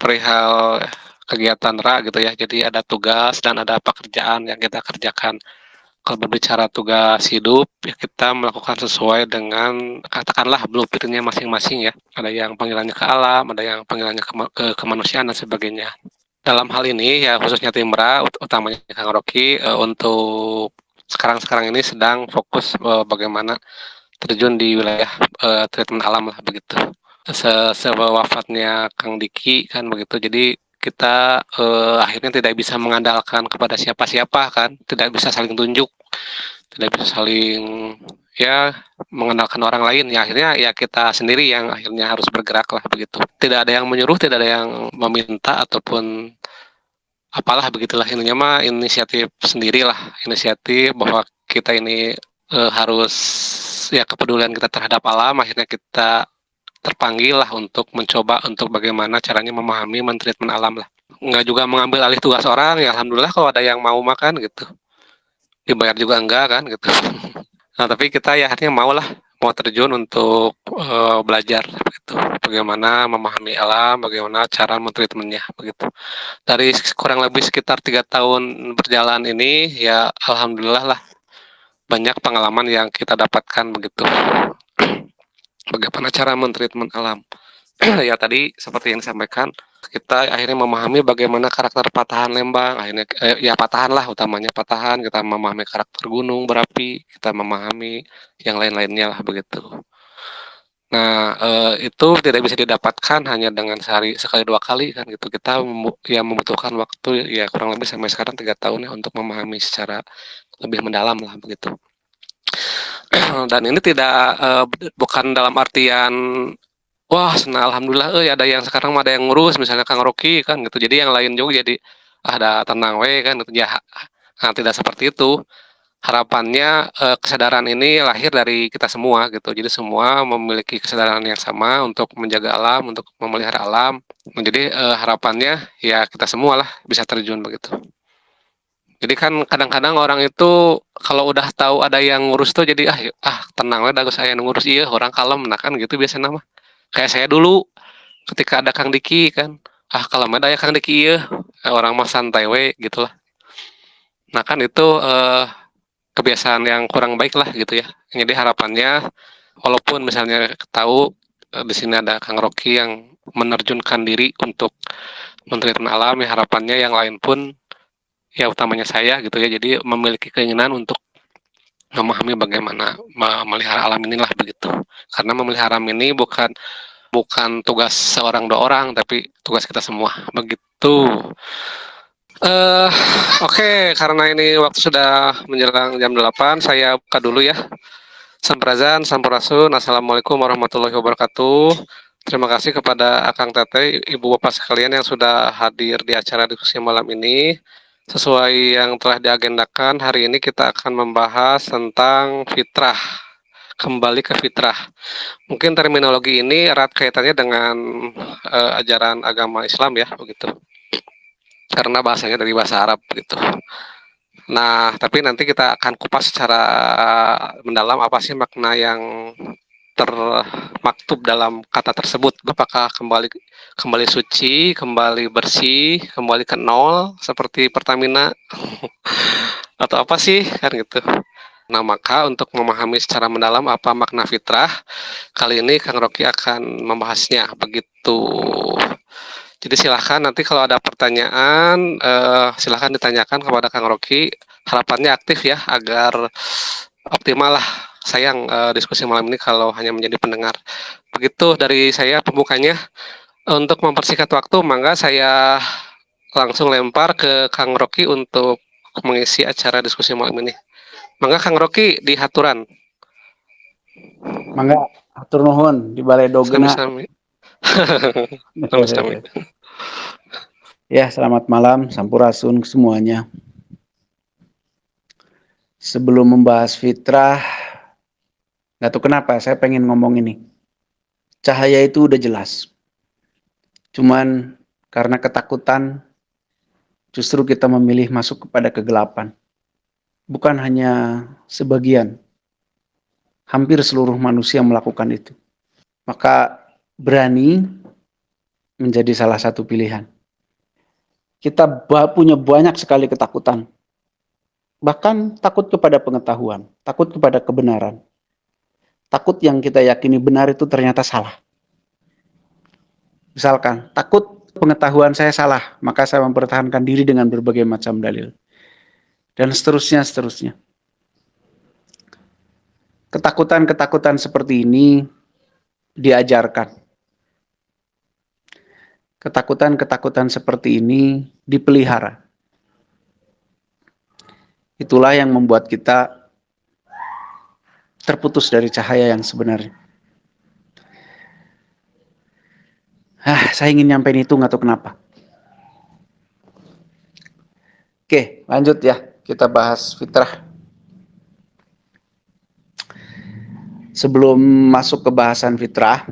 perihal kegiatan Ra gitu ya. Jadi ada tugas dan ada pekerjaan yang kita kerjakan. Kalau berbicara tugas hidup, ya kita melakukan sesuai dengan katakanlah blueprint-nya masing-masing ya. Ada yang panggilannya ke alam, ada yang panggilannya ke kemanusiaan dan sebagainya. Dalam hal ini ya khususnya tim Ra, utamanya Kang Rocky untuk sekarang-sekarang ini sedang fokus bagaimana terjun di wilayah treatment alam lah begitu. Sewafatnya Kang Diki kan begitu. Jadi kita akhirnya tidak bisa mengandalkan kepada siapa-siapa kan, tidak bisa saling tunjuk, tidak bisa saling ya mengandalkan orang lain. Ya akhirnya ya kita sendiri yang akhirnya harus bergerak lah begitu. Tidak ada yang menyuruh, tidak ada yang meminta ataupun apalah begitulah, intinya mah inisiatif sendirilah, inisiatif bahwa kita ini harus ya kepedulian kita terhadap alam, akhirnya kita terpanggil lah untuk mencoba untuk bagaimana caranya memahami mentreatment alam lah. Nggak juga mengambil alih tugas orang, ya alhamdulillah kalau ada yang mau makan gitu. Dibayar juga enggak kan gitu. Nah, tapi kita ya akhirnya mau terjun untuk belajar begitu. Bagaimana memahami alam, bagaimana cara mentreatmentnya begitu. Dari kurang lebih sekitar 3 tahun berjalan ini, ya alhamdulillah lah banyak pengalaman yang kita dapatkan begitu. Bagaimana cara mentreatment alam. Ya tadi seperti yang disampaikan, kita akhirnya memahami bagaimana karakter patahan Lembang, akhirnya ya patahan lah, utamanya patahan, kita memahami karakter gunung berapi, kita memahami yang lain-lainnya lah begitu. Nah, itu tidak bisa didapatkan hanya dengan sehari sekali 2 kali kan gitu. Kita ya membutuhkan waktu ya kurang lebih sampai sekarang 3 tahun ya untuk memahami secara lebih mendalam lah begitu. Dan ini tidak bukan dalam artian wah senang alhamdulillah ada yang sekarang ada yang ngurus misalnya Kang Rocky kan gitu. Jadi yang lain juga jadi ada tenang we kan gitu ya. Nah, tidak seperti itu. Harapannya kesadaran ini lahir dari kita semua gitu. Jadi semua memiliki kesadaran yang sama untuk menjaga alam, untuk memelihara alam. Jadi harapannya ya kita semua lah bisa terjun begitu. Jadi kan kadang-kadang orang itu kalau udah tahu ada yang ngurus tuh jadi tenang we dagu saya ngurus iya orang kalem nah kan gitu biasanya mah. Kayak saya dulu ketika ada Kang Diki kan, kalem ada ya Kang Diki iya orang mah santai we gitu lah. Nah kan itu kebiasaan yang kurang baik lah gitu ya. Jadi harapannya walaupun misalnya tahu di sini ada Kang Rocky yang menerjunkan diri untuk mentreatment alam, ya harapannya yang lain pun ya utamanya saya gitu ya. Jadi memiliki keinginan untuk memahami bagaimana memelihara alam inilah begitu. Karena memelihara alam ini bukan tugas seorang dua orang tapi tugas kita semua begitu. Eh Oke, karena ini waktu sudah menjelang jam 8, saya buka dulu ya. Samprazan, Sampurasun, Assalamualaikum warahmatullahi wabarakatuh. Terima kasih kepada Akang Tete, Ibu Bapak sekalian yang sudah hadir di acara diskusi malam ini. Sesuai yang telah diagendakan, hari ini kita akan membahas tentang fitrah. Kembali ke fitrah. Mungkin terminologi ini erat kaitannya dengan ajaran agama Islam ya, begitu. Karena bahasanya dari bahasa Arab begitu. Nah, tapi nanti kita akan kupas secara mendalam apa sih makna yang termaktub dalam kata tersebut. Apakah kembali suci, kembali bersih, kembali ke nol seperti Pertamina atau apa sih kan gitu. Nah, maka untuk memahami secara mendalam apa makna fitrah, kali ini Kang Rocky akan membahasnya begitu. Jadi silahkan nanti kalau ada pertanyaan, silahkan ditanyakan kepada Kang Rocky. Harapannya aktif ya, agar optimal lah. Sayang diskusi malam ini kalau hanya menjadi pendengar. Begitu dari saya pembukanya. Untuk mempersingkat waktu, mangga saya langsung lempar ke Kang Rocky untuk mengisi acara diskusi malam ini. Mangga Kang Rocky di haturan. Mangga atur nuhun di Baledogena. Sami-sami. Sami-sami. Ya, selamat malam, sampurasun semuanya. Sebelum membahas fitrah, nggak tahu kenapa saya pengen ngomong ini. Cahaya itu udah jelas. Cuman karena ketakutan, justru kita memilih masuk kepada kegelapan. Bukan hanya sebagian, hampir seluruh manusia melakukan itu. Maka berani menjadi salah satu pilihan. Kita punya banyak sekali ketakutan. Bahkan takut kepada pengetahuan, takut kepada kebenaran. Takut yang kita yakini benar itu ternyata salah. Misalkan, takut pengetahuan saya salah, maka saya mempertahankan diri dengan berbagai macam dalil. Dan seterusnya, seterusnya. Ketakutan-ketakutan seperti ini diajarkan. Ketakutan-ketakutan seperti ini dipelihara. Itulah yang membuat kita terputus dari cahaya yang sebenarnya. Saya ingin nyampein itu, nggak tahu kenapa. Oke, lanjut ya. Kita bahas fitrah. Sebelum masuk ke bahasan fitrah,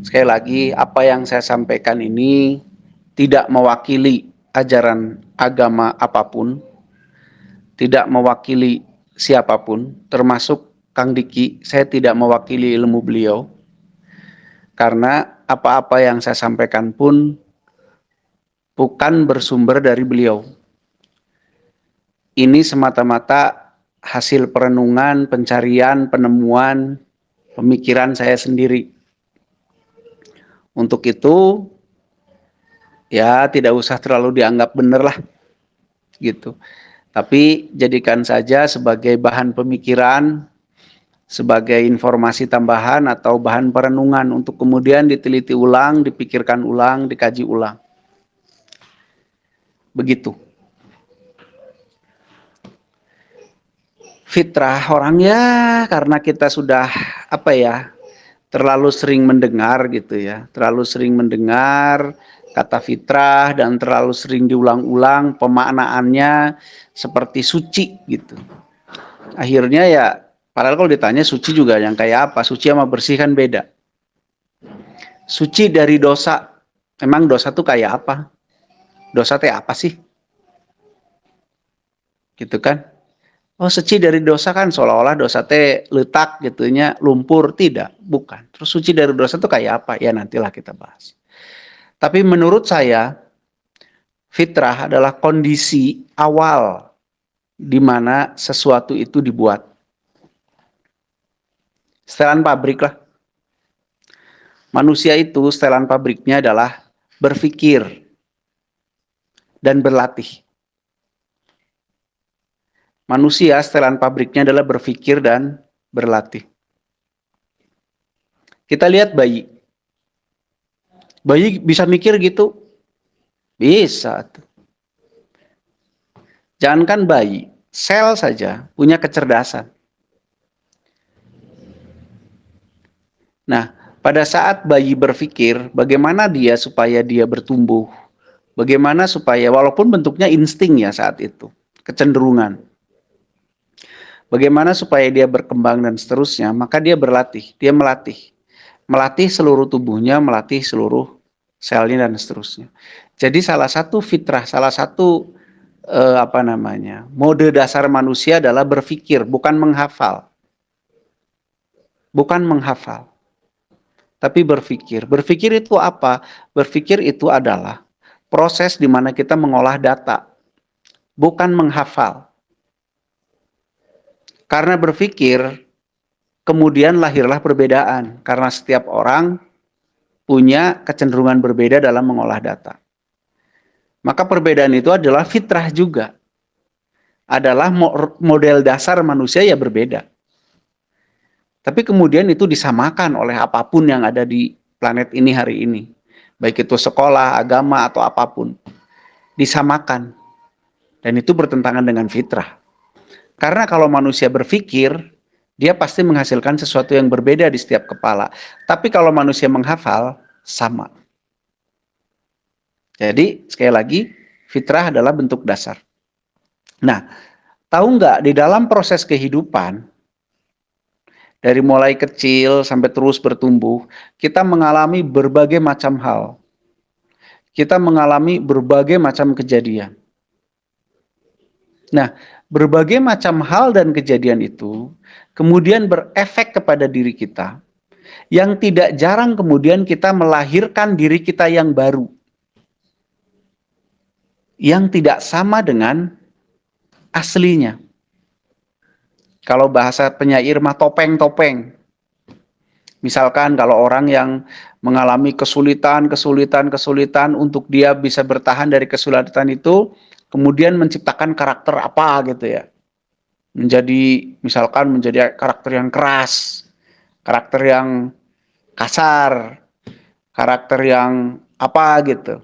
sekali lagi, apa yang saya sampaikan ini tidak mewakili ajaran agama apapun, tidak mewakili siapapun, termasuk Kang Diki. Saya tidak mewakili ilmu beliau, karena apa-apa yang saya sampaikan pun bukan bersumber dari beliau. Ini semata-mata hasil perenungan, pencarian, penemuan, pemikiran saya sendiri. Untuk itu, ya tidak usah terlalu dianggap benar lah, gitu. Tapi jadikan saja sebagai bahan pemikiran, sebagai informasi tambahan atau bahan perenungan untuk kemudian diteliti ulang, dipikirkan ulang, dikaji ulang. Begitu. Fitrah orang ya, karena kita sudah terlalu sering mendengar gitu ya, terlalu sering mendengar kata fitrah dan terlalu sering diulang-ulang pemaknaannya seperti suci gitu. Akhirnya ya, padahal kalau ditanya suci juga yang kayak apa, suci sama bersih kan beda. Suci dari dosa, emang dosa tuh kayak apa? Dosa teh apa sih? Gitu kan? Oh, suci dari dosa kan seolah-olah dosa teh letak gitunya, lumpur. Tidak, bukan. Terus suci dari dosa itu kayak apa? Ya nantilah kita bahas. Tapi menurut saya, fitrah adalah kondisi awal di mana sesuatu itu dibuat. Setelan pabrik lah. Manusia itu setelan pabriknya adalah berpikir dan berlatih. Manusia setelan pabriknya adalah berpikir dan berlatih. Kita lihat bayi. Bayi bisa mikir gitu? Bisa. Jangankan bayi, sel saja punya kecerdasan. Nah, pada saat bayi berpikir, bagaimana dia supaya dia bertumbuh? Bagaimana supaya, walaupun bentuknya insting ya saat itu, kecenderungan. Bagaimana supaya dia berkembang dan seterusnya, maka dia berlatih, dia melatih. Melatih seluruh tubuhnya, melatih seluruh selnya dan seterusnya. Jadi salah satu fitrah, salah satu mode dasar manusia adalah berpikir, bukan menghafal. Bukan menghafal, tapi berpikir. Berpikir itu apa? Berpikir itu adalah proses di mana kita mengolah data, bukan menghafal. Karena berpikir, kemudian lahirlah perbedaan. Karena setiap orang punya kecenderungan berbeda dalam mengolah data. Maka perbedaan itu adalah fitrah juga. Adalah model dasar manusia ya berbeda. Tapi kemudian itu disamakan oleh apapun yang ada di planet ini hari ini. Baik itu sekolah, agama, atau apapun. Disamakan. Dan itu bertentangan dengan fitrah. Karena kalau manusia berpikir, dia pasti menghasilkan sesuatu yang berbeda di setiap kepala. Tapi kalau manusia menghafal, sama. Jadi, sekali lagi, fitrah adalah bentuk dasar. Nah, tahu nggak, di dalam proses kehidupan, dari mulai kecil sampai terus bertumbuh, kita mengalami berbagai macam hal. Kita mengalami berbagai macam kejadian. Nah, berbagai macam hal dan kejadian itu kemudian berefek kepada diri kita Yang tidak jarang kemudian kita melahirkan diri kita yang baru. Yang tidak sama dengan aslinya. Kalau bahasa penyair mah topeng-topeng. Misalkan kalau orang yang mengalami kesulitan untuk dia bisa bertahan dari kesulitan itu, kemudian menciptakan karakter apa gitu ya. Menjadi karakter yang keras, karakter yang kasar, karakter yang apa gitu.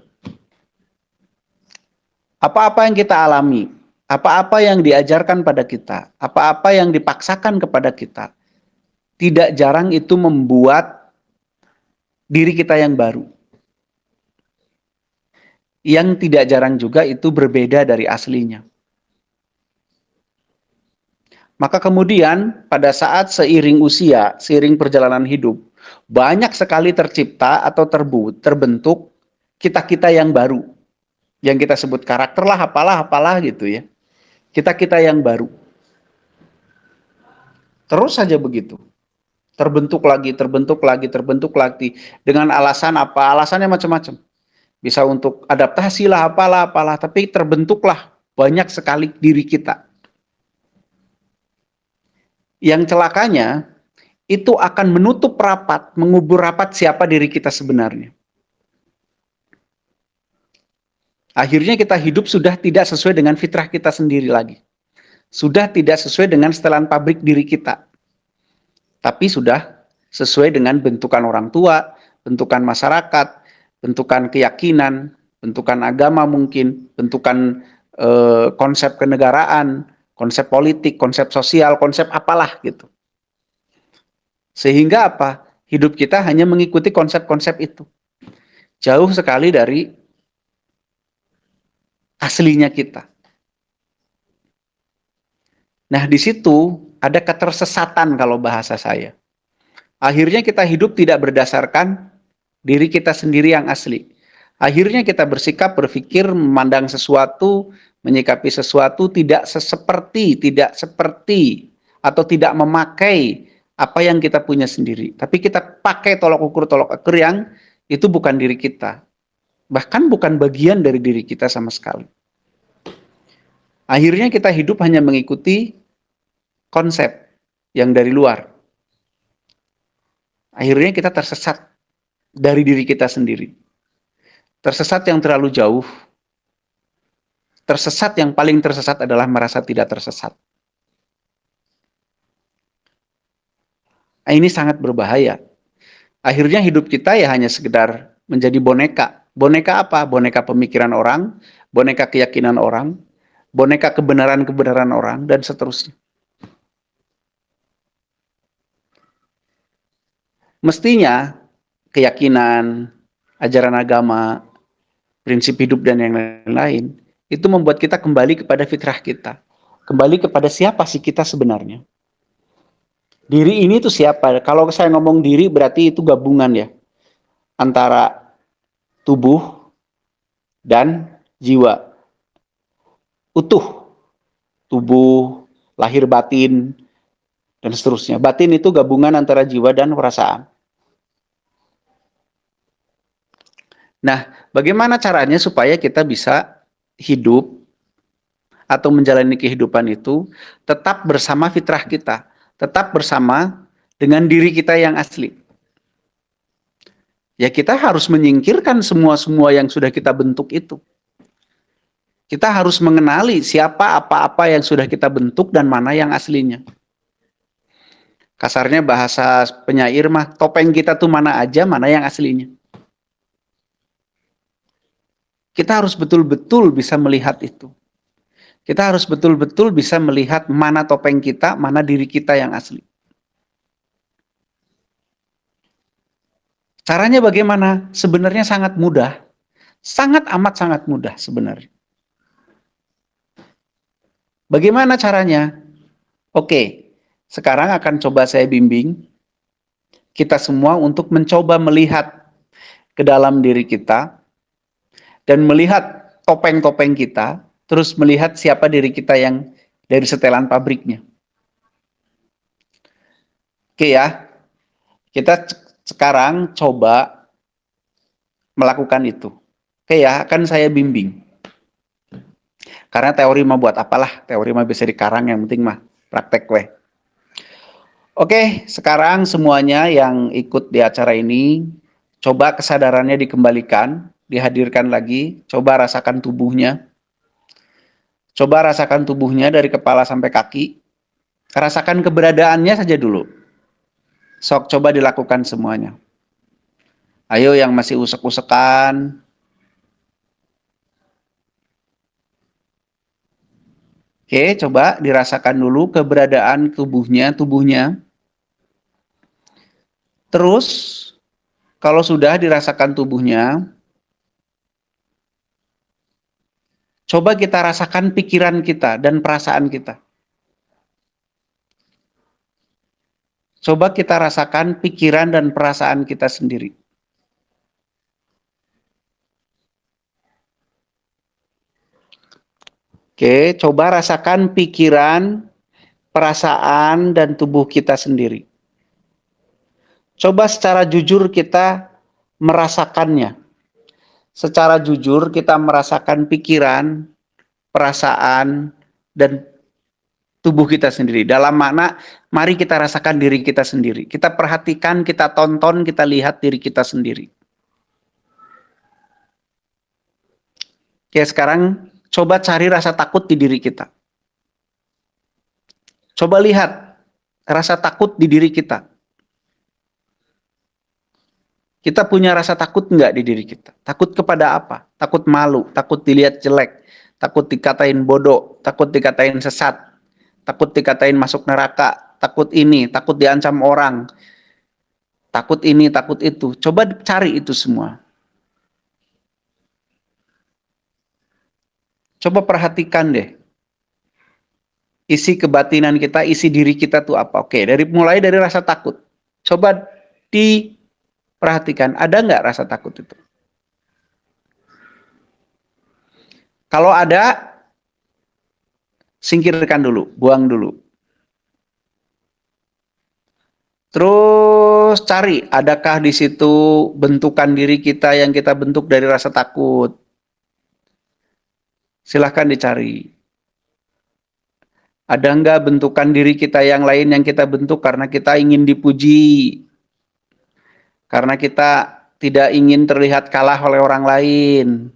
Apa-apa yang kita alami, apa-apa yang diajarkan pada kita, apa-apa yang dipaksakan kepada kita, tidak jarang itu membuat diri kita yang baru. Yang tidak jarang juga itu berbeda dari aslinya. Maka kemudian pada saat seiring usia, seiring perjalanan hidup, banyak sekali tercipta atau terbentuk kita-kita yang baru. Yang kita sebut karakter lah, apalah gitu ya. Kita-kita yang baru. Terus saja begitu. Terbentuk lagi. Dengan alasan apa? Alasannya macam-macam. Bisa untuk adaptasi lah, apalah. Tapi terbentuklah banyak sekali diri kita. Yang celakanya, itu akan menutup rapat, mengubur rapat siapa diri kita sebenarnya. Akhirnya kita hidup sudah tidak sesuai dengan fitrah kita sendiri lagi. Sudah tidak sesuai dengan setelan pabrik diri kita. Tapi sudah sesuai dengan bentukan orang tua, bentukan masyarakat, bentukan keyakinan, bentukan agama mungkin, bentukan konsep kenegaraan, konsep politik, konsep sosial, konsep apalah gitu. Sehingga apa? Hidup kita hanya mengikuti konsep-konsep itu. Jauh sekali dari aslinya kita. Nah, di situ ada ketersesatan kalau bahasa saya. Akhirnya kita hidup tidak berdasarkan diri kita sendiri yang asli. Akhirnya kita bersikap, berpikir, memandang sesuatu, menyikapi sesuatu tidak seperti atau tidak memakai apa yang kita punya sendiri. Tapi kita pakai tolok ukur yang itu bukan diri kita. Bahkan bukan bagian dari diri kita sama sekali. Akhirnya kita hidup hanya mengikuti konsep yang dari luar. Akhirnya kita tersesat dari diri kita sendiri. Tersesat yang terlalu jauh. Tersesat yang paling tersesat adalah merasa tidak tersesat. Ini sangat berbahaya. Akhirnya hidup kita ya hanya sekedar menjadi boneka. Boneka apa? Boneka pemikiran orang, boneka keyakinan orang, boneka kebenaran-kebenaran orang, dan seterusnya. Mestinya keyakinan, ajaran agama, prinsip hidup, dan yang lain-lain, itu membuat kita kembali kepada fitrah kita. Kembali kepada siapa sih kita sebenarnya. Diri ini tuh siapa? Kalau saya ngomong diri berarti itu gabungan ya. Antara tubuh dan jiwa. Utuh. Tubuh, lahir batin, dan seterusnya. Batin itu gabungan antara jiwa dan perasaan. Nah, bagaimana caranya supaya kita bisa hidup atau menjalani kehidupan itu tetap bersama fitrah kita, tetap bersama dengan diri kita yang asli. Ya kita harus menyingkirkan semua yang sudah kita bentuk itu. Kita harus mengenali siapa apa-apa yang sudah kita bentuk dan mana yang aslinya. Kasarnya bahasa penyair mah, topeng kita tuh mana aja, mana yang aslinya. Kita harus betul-betul bisa melihat itu. Kita harus betul-betul bisa melihat mana topeng kita, mana diri kita yang asli. Caranya bagaimana? Sebenarnya sangat mudah. Sangat amat sangat mudah sebenarnya. Bagaimana caranya? Oke, sekarang akan coba saya bimbing kita semua untuk mencoba melihat ke dalam diri kita dan melihat topeng-topeng kita, terus melihat siapa diri kita yang dari setelan pabriknya. Oke ya, Kita sekarang coba melakukan itu. Oke ya, akan saya bimbing. Karena teori mah buat apalah, teori mah bisa dikarang, yang penting mah praktek weh. Oke, sekarang semuanya yang ikut di acara ini, coba kesadarannya dikembalikan, dihadirkan lagi, coba rasakan tubuhnya. Coba rasakan tubuhnya dari kepala sampai kaki. Rasakan keberadaannya saja dulu. Sok coba dilakukan semuanya. Ayo yang masih usek-usekan. Oke, coba dirasakan dulu keberadaan tubuhnya. Terus, kalau sudah dirasakan tubuhnya, coba kita rasakan pikiran kita dan perasaan kita. Coba kita rasakan pikiran dan perasaan kita sendiri. Oke, coba rasakan pikiran, perasaan, dan tubuh kita sendiri. Coba secara jujur kita merasakannya. Secara jujur kita merasakan pikiran, perasaan, dan tubuh kita sendiri. Dalam makna, mari kita rasakan diri kita sendiri. Kita perhatikan, kita tonton, kita lihat diri kita sendiri. Oke, sekarang coba cari rasa takut di diri kita. Coba lihat rasa takut di diri kita. Kita punya rasa takut nggak di diri kita? Takut kepada apa? Takut malu, takut dilihat jelek, takut dikatain bodoh, takut dikatain sesat, takut dikatain masuk neraka, takut ini, takut diancam orang, takut ini, takut itu. Coba cari itu semua. Coba perhatikan deh. Isi kebatinan kita, isi diri kita tuh apa? Oke, mulai dari rasa takut. Coba diperhatikan, ada nggak rasa takut itu? Kalau ada, singkirkan dulu, buang dulu. Terus cari, adakah di situ bentukan diri kita yang kita bentuk dari rasa takut? Silahkan dicari. Ada nggak bentukan diri kita yang lain yang kita bentuk karena kita ingin dipuji? Karena kita tidak ingin terlihat kalah oleh orang lain.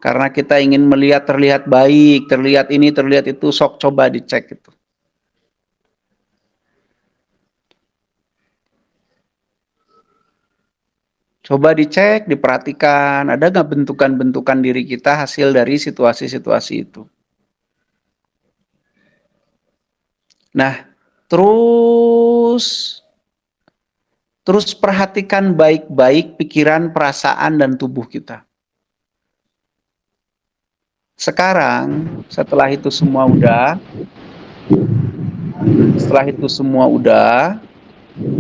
Karena kita ingin terlihat baik, terlihat ini, terlihat itu, sok coba dicek itu. Coba dicek, diperhatikan, ada nggak bentukan-bentukan diri kita hasil dari situasi-situasi itu. Nah, terus perhatikan baik-baik pikiran, perasaan, dan tubuh kita. Sekarang, setelah itu semua udah,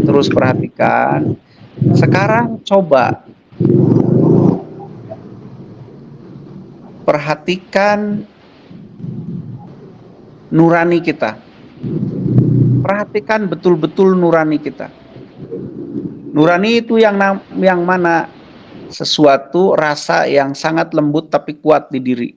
terus perhatikan. Sekarang coba perhatikan nurani kita. Perhatikan betul-betul nurani kita. Nurani itu yang mana? Sesuatu rasa yang sangat lembut tapi kuat di diri.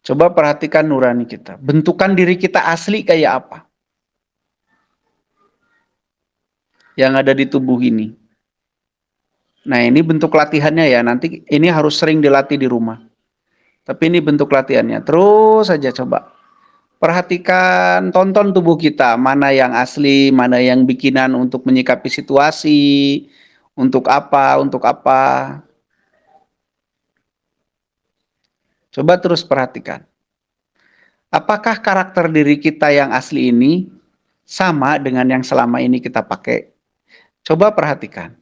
Coba perhatikan nurani kita. Bentukan diri kita asli kayak apa? Yang ada di tubuh ini. Nah, ini bentuk latihannya ya. Nanti ini harus sering dilatih di rumah. Tapi ini bentuk latihannya. Terus saja coba. Perhatikan, tonton tubuh kita. Mana yang asli, mana yang bikinan untuk menyikapi situasi. Untuk apa. Coba terus perhatikan. Apakah karakter diri kita yang asli ini sama dengan yang selama ini kita pakai? Coba perhatikan.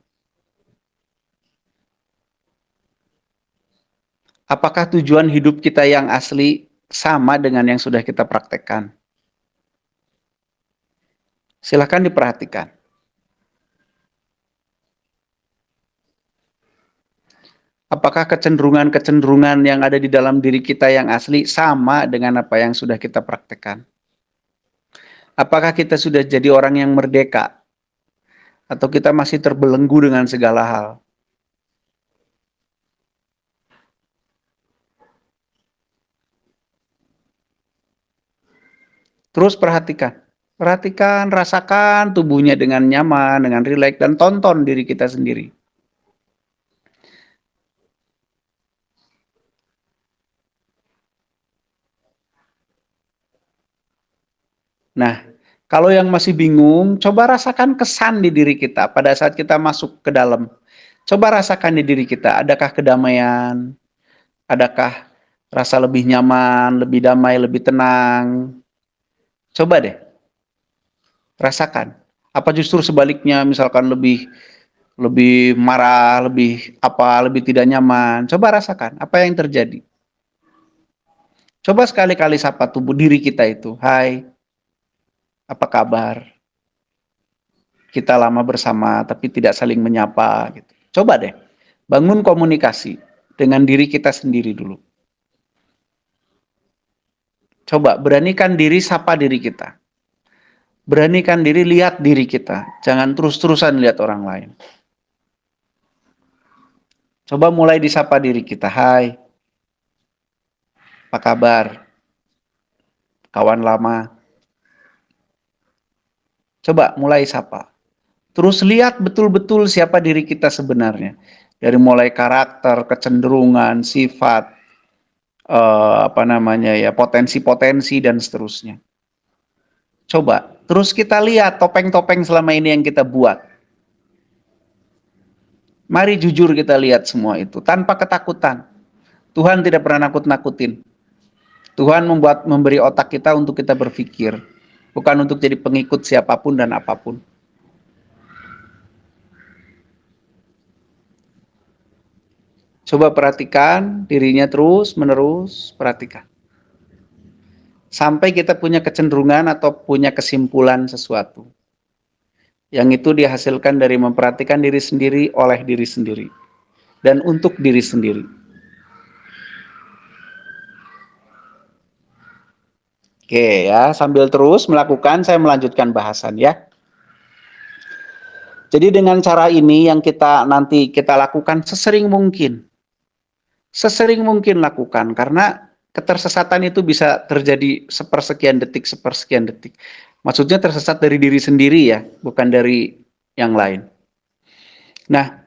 Apakah tujuan hidup kita yang asli sama dengan yang sudah kita praktekkan? Silakan diperhatikan. Apakah kecenderungan-kecenderungan yang ada di dalam diri kita yang asli sama dengan apa yang sudah kita praktekkan? Apakah kita sudah jadi orang yang merdeka? Atau kita masih terbelenggu dengan segala hal? Terus perhatikan. Perhatikan, rasakan tubuhnya dengan nyaman, dengan rileks, dan tonton diri kita sendiri. Nah, kalau yang masih bingung, coba rasakan kesan di diri kita pada saat kita masuk ke dalam. Coba rasakan di diri kita, adakah kedamaian? Adakah rasa lebih nyaman, lebih damai, lebih tenang? Coba deh, rasakan. Apa justru sebaliknya, misalkan lebih lebih marah, lebih apa, lebih tidak nyaman. Coba rasakan apa yang terjadi. Coba sekali-kali sapa tubuh diri kita itu. Hai, apa kabar? Kita lama bersama tapi tidak saling menyapa gitu. Coba deh, bangun komunikasi dengan diri kita sendiri dulu. Coba beranikan diri sapa diri kita. Beranikan diri lihat diri kita. Jangan terus-terusan lihat orang lain. Coba mulai disapa diri kita. Hai, apa kabar? Kawan lama. Coba mulai sapa. Terus lihat betul-betul siapa diri kita sebenarnya. Dari mulai karakter, kecenderungan, sifat, apa namanya ya, potensi-potensi dan seterusnya. Coba, terus kita lihat topeng-topeng selama ini yang kita buat. Mari jujur kita lihat semua itu tanpa ketakutan. Tuhan tidak pernah nakut-nakutin. Tuhan memberi otak kita untuk kita berpikir, bukan untuk jadi pengikut siapapun dan apapun. Coba perhatikan dirinya terus menerus, perhatikan. Sampai kita punya kecenderungan atau punya kesimpulan sesuatu. Yang itu dihasilkan dari memperhatikan diri sendiri oleh diri sendiri. Dan untuk diri sendiri. Oke ya, sambil terus melakukan, saya melanjutkan bahasan ya. Jadi dengan cara ini yang nanti kita lakukan sesering mungkin. Sesering mungkin lakukan, karena ketersesatan itu bisa terjadi sepersekian detik, sepersekian detik. Maksudnya tersesat dari diri sendiri ya, bukan dari yang lain. Nah,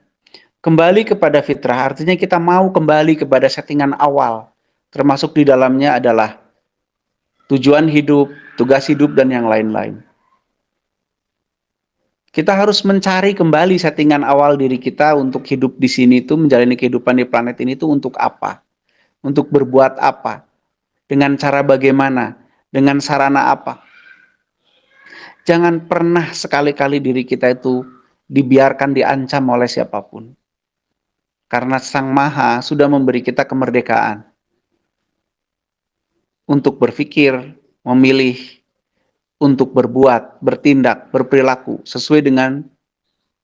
kembali kepada fitrah, artinya kita mau kembali kepada settingan awal. Termasuk di dalamnya adalah tujuan hidup, tugas hidup, dan yang lain-lain. Kita harus mencari kembali settingan awal diri kita untuk hidup di sini itu, menjalani kehidupan di planet ini itu untuk apa? Untuk berbuat apa? Dengan cara bagaimana? Dengan sarana apa? Jangan pernah sekali-kali diri kita itu dibiarkan diancam oleh siapapun. Karena Sang Maha sudah memberi kita kemerdekaan untuk berpikir, memilih, untuk berbuat, bertindak, berperilaku sesuai dengan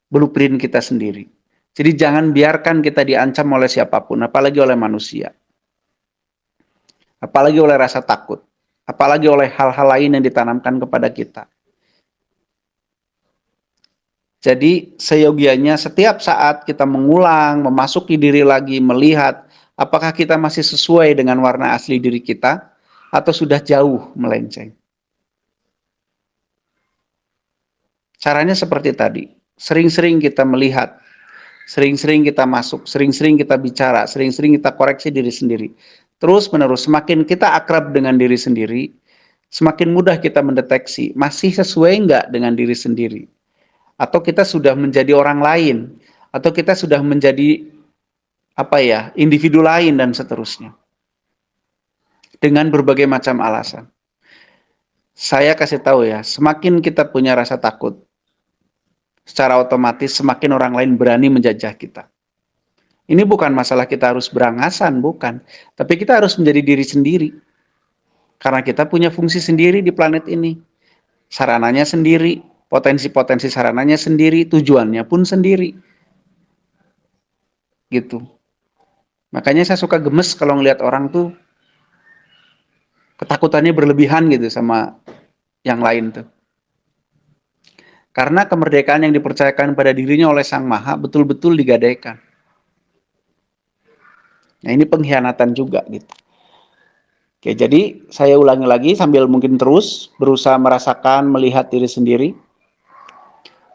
blueprint kita sendiri. Jadi jangan biarkan kita diancam oleh siapapun, apalagi oleh manusia. Apalagi oleh rasa takut. Apalagi oleh hal-hal lain yang ditanamkan kepada kita. Jadi seyogianya setiap saat kita mengulang, memasuki diri lagi, melihat apakah kita masih sesuai dengan warna asli diri kita atau sudah jauh melenceng. Caranya seperti tadi, sering-sering kita melihat, sering-sering kita masuk, sering-sering kita bicara, sering-sering kita koreksi diri sendiri. Terus menerus, semakin kita akrab dengan diri sendiri, semakin mudah kita mendeteksi masih sesuai nggak dengan diri sendiri. Atau kita sudah menjadi orang lain, atau kita sudah menjadi individu lain dan seterusnya. Dengan berbagai macam alasan. Saya kasih tahu ya, semakin kita punya rasa takut, secara otomatis semakin orang lain berani menjajah kita. Ini bukan masalah kita harus berangasan, bukan. Tapi kita harus menjadi diri sendiri. Karena kita punya fungsi sendiri di planet ini. Sarananya sendiri, potensi-potensi sarananya sendiri, tujuannya pun sendiri. Gitu. Makanya saya suka gemes kalau ngelihat orang tuh ketakutannya berlebihan gitu sama yang lain tuh. Karena kemerdekaan yang dipercayakan pada dirinya oleh Sang Maha betul-betul digadaikan. Nah, ini pengkhianatan juga gitu. Oke, jadi saya ulangi lagi sambil mungkin terus berusaha merasakan, melihat diri sendiri.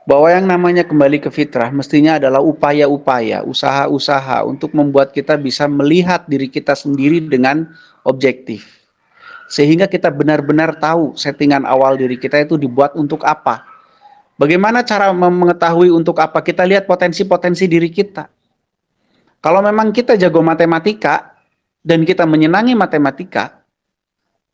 Bahwa yang namanya kembali ke fitrah mestinya adalah upaya-upaya, usaha-usaha untuk membuat kita bisa melihat diri kita sendiri dengan objektif. Sehingga kita benar-benar tahu settingan awal diri kita itu dibuat untuk apa. Bagaimana cara mengetahui untuk apa? Kita lihat potensi-potensi diri kita. Kalau memang kita jago matematika dan kita menyenangi matematika,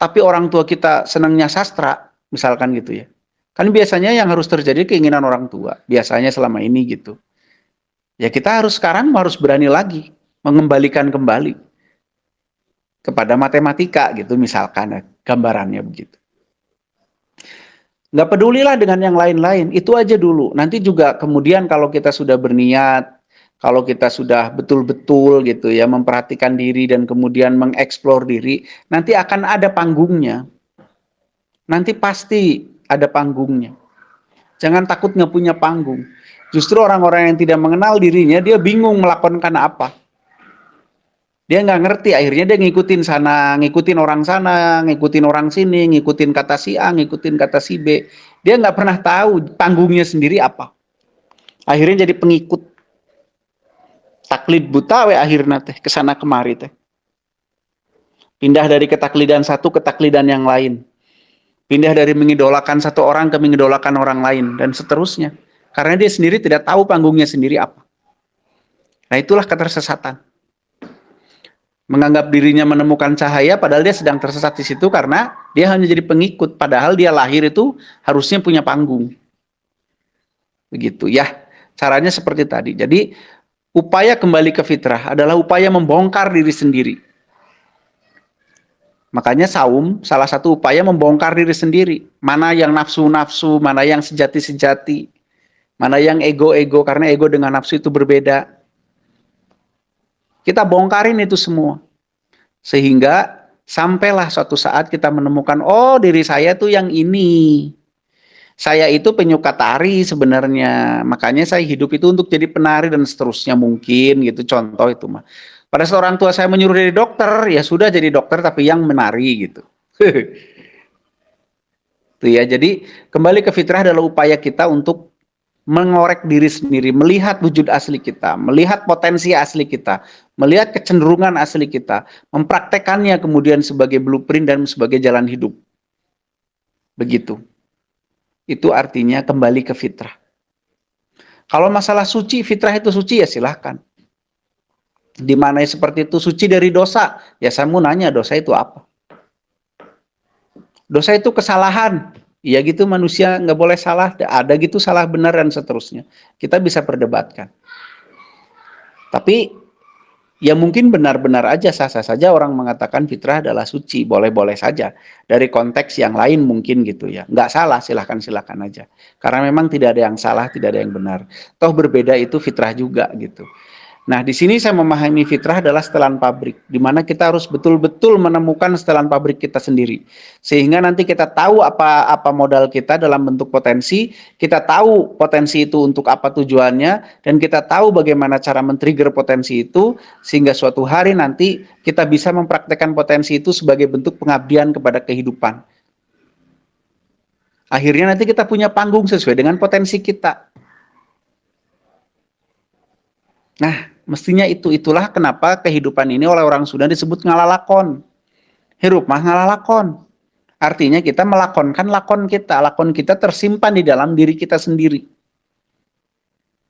tapi orang tua kita senangnya sastra, misalkan gitu ya. Kan biasanya yang harus terjadi keinginan orang tua, biasanya selama ini gitu. Ya kita harus sekarang harus berani lagi mengembalikan kembali kepada matematika gitu misalkan ya, gambarannya begitu. Nggak pedulilah dengan yang lain-lain, itu aja dulu. Nanti juga kemudian kalau kita sudah berniat, kalau kita sudah betul-betul gitu ya memperhatikan diri dan kemudian mengeksplor diri, nanti akan ada panggungnya. Nanti pasti ada panggungnya. Jangan takut nggak punya panggung. Justru orang-orang yang tidak mengenal dirinya, dia bingung melakonkan apa. Dia nggak ngerti, akhirnya dia ngikutin sana, ngikutin orang sana, ngikutin orang sini, ngikutin kata si A, ngikutin kata si B. Dia nggak pernah tahu panggungnya sendiri apa. Akhirnya jadi pengikut. Taklid buta we akhirnya teh, kesana kemari teh. Pindah dari ketaklidan satu ke taklidan yang lain. Pindah dari mengidolakan satu orang ke mengidolakan orang lain, dan seterusnya. Karena dia sendiri tidak tahu panggungnya sendiri apa. Nah itulah ketersesatan. Menganggap dirinya menemukan cahaya padahal dia sedang tersesat di situ karena dia hanya jadi pengikut padahal dia lahir itu harusnya punya panggung. Begitu ya. Caranya seperti tadi. Jadi upaya kembali ke fitrah adalah upaya membongkar diri sendiri. Makanya saum salah satu upaya membongkar diri sendiri. Mana yang nafsu-nafsu, mana yang sejati-sejati, mana yang ego-ego karena ego dengan nafsu itu berbeda. Kita bongkarin itu semua. Sehingga sampailah suatu saat kita menemukan, oh diri saya tuh yang ini. Saya itu penyuka tari sebenarnya. Makanya saya hidup itu untuk jadi penari dan seterusnya mungkin gitu. Contoh itu mah. Pada saat orang tua saya menyuruh jadi dokter, ya sudah jadi dokter tapi yang menari gitu. Tuh ya, jadi kembali ke fitrah adalah upaya kita untuk mengorek diri sendiri, melihat wujud asli kita, melihat potensi asli kita, melihat kecenderungan asli kita, mempraktekannya kemudian sebagai blueprint dan sebagai jalan hidup. Begitu. Itu artinya kembali ke fitrah. Kalau masalah suci, fitrah itu suci ya silahkan. Di mana seperti itu suci dari dosa, ya saya mau nanya dosa itu apa? Dosa itu kesalahan. Ya gitu manusia nggak boleh salah, ada gitu salah benar dan seterusnya. Kita bisa perdebatkan. Tapi ya mungkin benar-benar aja sah-sah saja orang mengatakan fitrah adalah suci, boleh-boleh saja. Dari konteks yang lain mungkin gitu ya. Nggak salah, silahkan-silahkan aja. Karena memang tidak ada yang salah, tidak ada yang benar. Toh berbeda itu fitrah juga gitu. Nah, di sini saya memahami fitrah adalah setelan pabrik, di mana kita harus betul-betul menemukan setelan pabrik kita sendiri. Sehingga nanti kita tahu apa modal kita dalam bentuk potensi, kita tahu potensi itu untuk apa tujuannya, dan kita tahu bagaimana cara men-trigger potensi itu, sehingga suatu hari nanti kita bisa mempraktekkan potensi itu sebagai bentuk pengabdian kepada kehidupan. Akhirnya nanti kita punya panggung sesuai dengan potensi kita. Nah, mestinya itulah kenapa kehidupan ini oleh orang Sunda disebut ngalalakon. Hirup mah ngalalakon. Artinya kita melakonkan lakon kita tersimpan di dalam diri kita sendiri.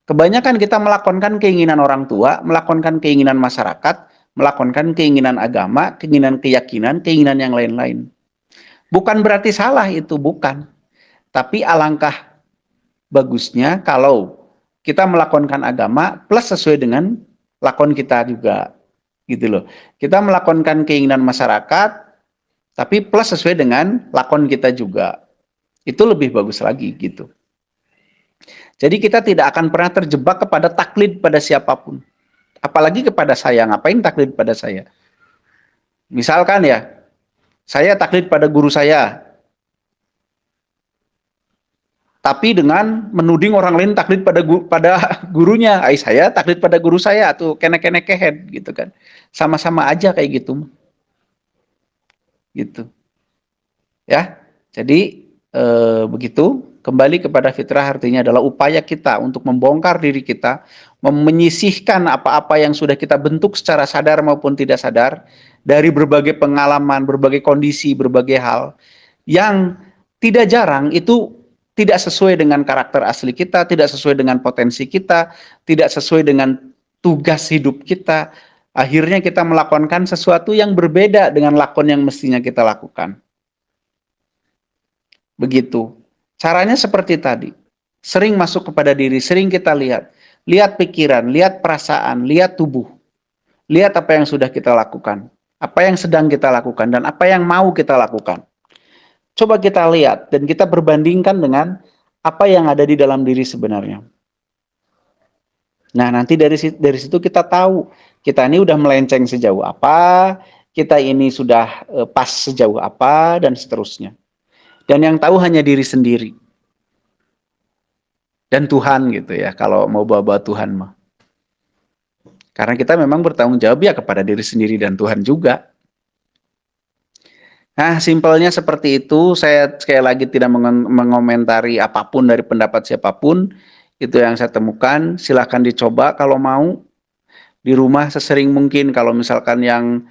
Kebanyakan kita melakonkan keinginan orang tua, melakonkan keinginan masyarakat, melakonkan keinginan agama, keinginan keyakinan, keinginan yang lain-lain. Bukan berarti salah itu, bukan. Tapi alangkah bagusnya kalau kita melakonkan agama plus sesuai dengan lakon kita juga gitu loh. Kita melakonkan keinginan masyarakat tapi plus sesuai dengan lakon kita juga. Itu lebih bagus lagi gitu. Jadi kita tidak akan pernah terjebak kepada taklid pada siapapun. Apalagi kepada saya, ngapain taklid pada saya? Misalkan ya, saya taklid pada guru saya. tapi dengan menuding orang lain taklid pada gurunya. Saya taklid pada guru saya atau kene-kene kehead gitu kan. Sama-sama aja kayak gitu. Gitu. Ya. Jadi begitu, kembali kepada fitrah artinya adalah upaya kita untuk membongkar diri kita, menyisihkan apa-apa yang sudah kita bentuk secara sadar maupun tidak sadar dari berbagai pengalaman, berbagai kondisi, berbagai hal yang tidak jarang itu tidak sesuai dengan karakter asli kita, tidak sesuai dengan potensi kita, tidak sesuai dengan tugas hidup kita. Akhirnya kita melakukan sesuatu yang berbeda dengan lakon yang mestinya kita lakukan. Begitu. Caranya seperti tadi. Sering masuk kepada diri, sering kita lihat. Lihat pikiran, lihat perasaan, lihat tubuh. Lihat apa yang sudah kita lakukan. Apa yang sedang kita lakukan dan apa yang mau kita lakukan. Coba kita lihat dan kita perbandingkan dengan apa yang ada di dalam diri sebenarnya. Nah, nanti dari situ kita tahu kita ini udah melenceng sejauh apa, kita ini sudah pas sejauh apa dan seterusnya. Dan yang tahu hanya diri sendiri. Dan Tuhan gitu ya, kalau mau bawa-bawa Tuhan mah. Karena kita memang bertanggung jawab ya kepada diri sendiri dan Tuhan juga. Nah, simpelnya seperti itu. Saya sekali lagi tidak mengomentari apapun dari pendapat siapapun. Itu yang saya temukan. Silahkan dicoba kalau mau. Di rumah sesering mungkin. Kalau misalkan yang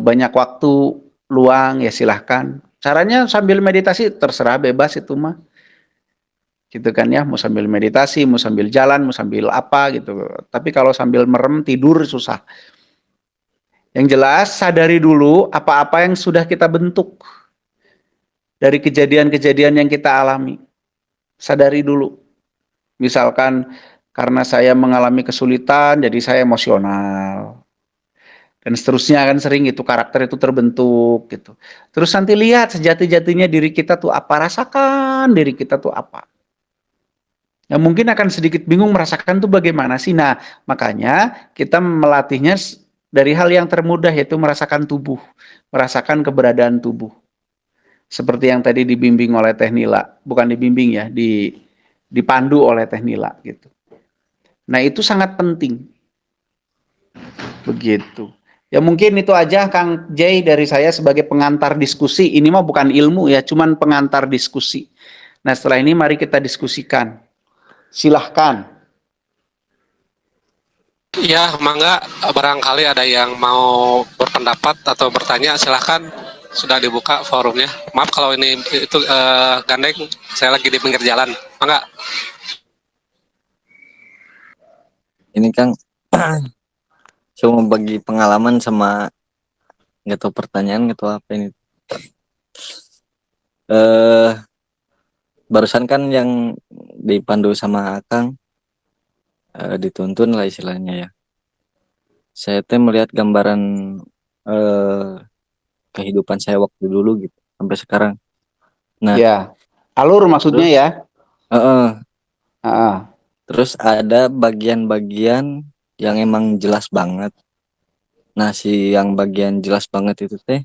banyak waktu luang, ya silahkan. Caranya sambil meditasi, terserah, bebas itu mah. Gitu kan ya, mau sambil meditasi, mau sambil jalan, mau sambil apa gitu. Tapi kalau sambil merem, tidur susah. Yang jelas, sadari dulu apa-apa yang sudah kita bentuk dari kejadian-kejadian yang kita alami. Sadari dulu. Misalkan karena saya mengalami kesulitan, jadi saya emosional. Dan seterusnya kan sering itu karakter itu terbentuk gitu. Terus nanti lihat sejati-jatinya diri kita tuh apa, rasakan diri kita tuh apa. Ya mungkin akan sedikit bingung merasakan tuh bagaimana sih. Nah, makanya kita melatihnya dari hal yang termudah yaitu merasakan tubuh, merasakan keberadaan tubuh. Seperti yang tadi dibimbing oleh Teh Nila, bukan dibimbing ya, dipandu oleh Teh Nila gitu. Nah, itu sangat penting. Begitu. Ya mungkin itu aja Kang Jay dari saya sebagai pengantar diskusi. Ini mah bukan ilmu ya, cuman pengantar diskusi. Nah, setelah ini mari kita diskusikan. Silahkan. Ya, mangga barangkali ada yang mau berpendapat atau bertanya, silahkan. Sudah dibuka forumnya. Maaf kalau ini itu gandeng, saya lagi di pinggir jalan. Mangga. Ini Kang, cuma bagi pengalaman sama nggak tahu pertanyaan nggak tahu apa ini. Barusan kan yang dipandu sama Akang dituntun lah istilahnya ya. Saya tuh melihat gambaran kehidupan saya waktu dulu gitu sampai sekarang. Nah, ya, alur maksudnya terus, ya. Terus ada bagian-bagian yang emang jelas banget. Nah, si yang bagian jelas banget itu teh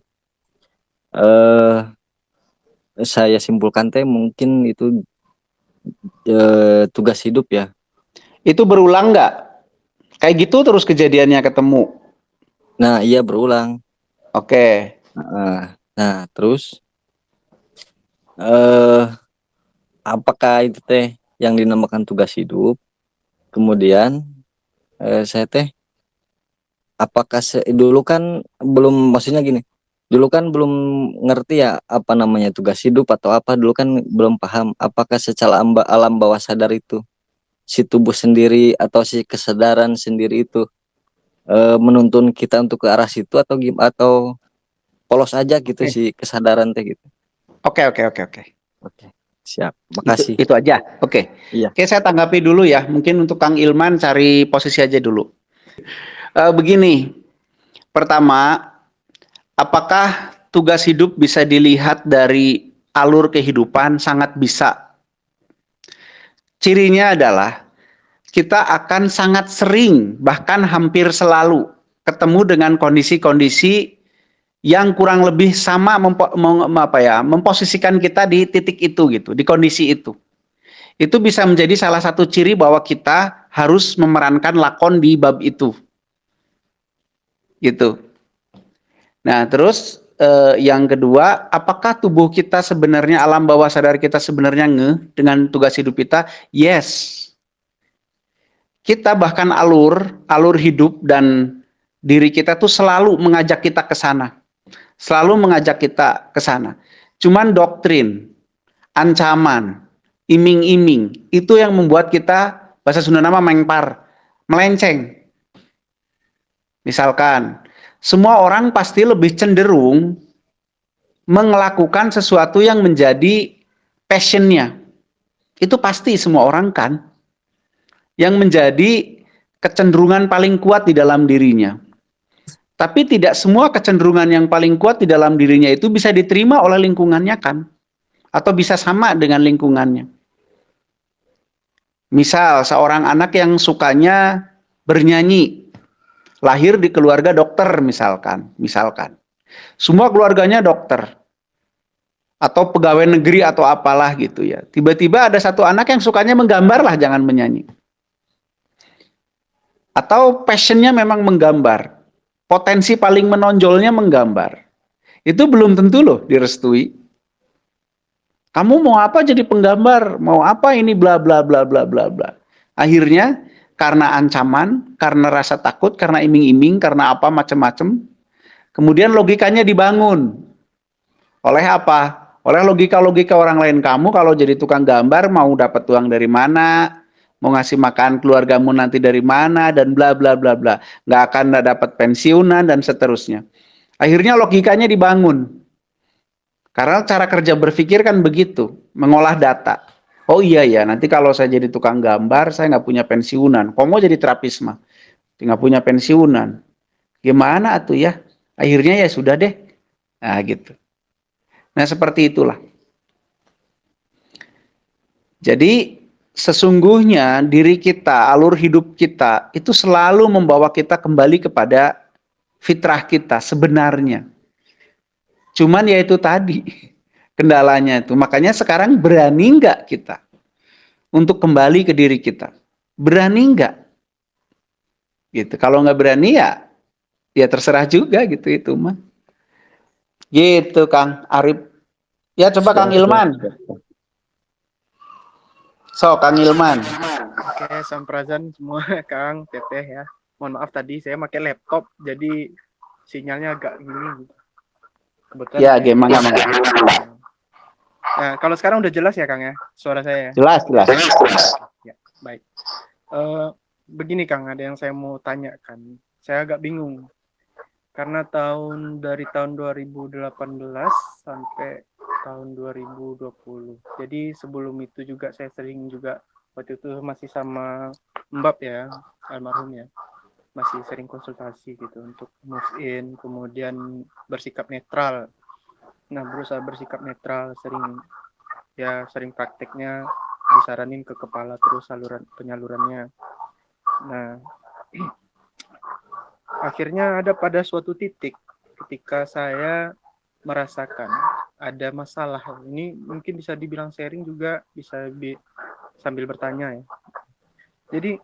saya simpulkan teh mungkin itu tugas hidup ya. Itu berulang nggak? Kayak gitu terus kejadiannya ketemu. Nah, iya berulang. Oke. Nah, terus apakah itu teh yang dinamakan tugas hidup? Kemudian saya teh apakah dulu kan belum, maksudnya gini, dulu kan belum ngerti ya apa namanya tugas hidup atau apa, dulu kan belum paham apakah secara alam bawah sadar itu si tubuh sendiri atau si kesadaran sendiri itu menuntun kita untuk ke arah situ atau gimana, atau polos aja gitu si kesadaran teh gitu. Oke. Oke, siap. Makasih. Itu aja. Oke. Iya. Oke, saya tanggapi dulu ya. Mungkin untuk Kang Ilman cari posisi aja dulu. Begini. Pertama, apakah tugas hidup bisa dilihat dari alur kehidupan? Sangat bisa. Cirinya adalah kita akan sangat sering, bahkan hampir selalu ketemu dengan kondisi-kondisi yang kurang lebih sama memposisikan kita di titik itu gitu, di kondisi itu. Itu bisa menjadi salah satu ciri bahwa kita harus memerankan lakon di bab itu. Gitu. Nah, terus yang kedua, apakah tubuh kita sebenarnya, alam bawah sadar kita sebenarnya dengan tugas hidup kita? Yes. Kita bahkan alur hidup dan diri kita tuh selalu mengajak kita ke sana. Selalu mengajak kita ke sana. Cuman doktrin, ancaman, iming-iming, itu yang membuat kita, bahasa Sunda nama mengpar, melenceng. Misalkan, semua orang pasti lebih cenderung melakukan sesuatu yang menjadi passionnya. Itu pasti semua orang kan. Yang menjadi kecenderungan paling kuat di dalam dirinya. Tapi tidak semua kecenderungan yang paling kuat di dalam dirinya itu bisa diterima oleh lingkungannya kan. Atau bisa sama dengan lingkungannya. Misal seorang anak yang sukanya bernyanyi. Lahir di keluarga dokter misalkan. Semua keluarganya dokter. Atau pegawai negeri atau apalah gitu ya. Tiba-tiba ada satu anak yang sukanya menggambar lah, jangan menyanyi. Atau passionnya memang menggambar. Potensi paling menonjolnya menggambar. Itu belum tentu loh direstui. Kamu mau apa jadi penggambar? Mau apa ini bla bla bla bla bla bla. Akhirnya karena ancaman, karena rasa takut, karena iming-iming, karena apa macam-macam. Kemudian logikanya dibangun. Oleh apa? Oleh logika-logika orang lain. Kamu kalau jadi tukang gambar mau dapat uang dari mana? Mau ngasih makan keluargamu nanti dari mana? Dan bla bla bla bla. Nggak akan dapat pensiunan dan seterusnya. Akhirnya logikanya dibangun. Karena cara kerja berpikir kan begitu. Mengolah data. Oh iya ya, nanti kalau saya jadi tukang gambar, saya nggak punya pensiunan. Kok mau jadi terapisma? Nggak punya pensiunan. Gimana tuh ya? Akhirnya ya sudah deh. Nah gitu. Nah seperti itulah. Jadi sesungguhnya diri kita, alur hidup kita itu selalu membawa kita kembali kepada fitrah kita sebenarnya. Cuman ya itu tadi kendalanya itu. Makanya sekarang berani nggak kita untuk kembali ke diri kita? Berani nggak? Gitu. Kalau nggak berani ya terserah juga gitu itu mah. Gitu Kang Arif. Ya coba Kang Siap, siap, Ilman. siap. So Kang Ilman. Oke, sampurasun semua Kang Teteh ya. Mohon maaf tadi saya pakai laptop jadi sinyalnya agak gini. Kebetulan Ya saya. gimana? Nah, kalau sekarang udah jelas ya Kang ya suara saya. Jelas. Ya, baik. Begini Kang, ada yang saya mau tanyakan. Saya agak bingung. Karena dari tahun 2018 sampai tahun 2020. Jadi sebelum itu juga saya sering juga waktu itu masih sama Mbak ya, almarhum ya. Masih sering konsultasi gitu untuk move in, kemudian bersikap netral. Nah, berusaha bersikap netral, sering prakteknya disaranin ke kepala terus penyalurannya. Nah, akhirnya ada pada suatu titik ketika saya merasakan ada masalah. Ini mungkin bisa dibilang sharing juga, bisa sambil bertanya ya. Jadi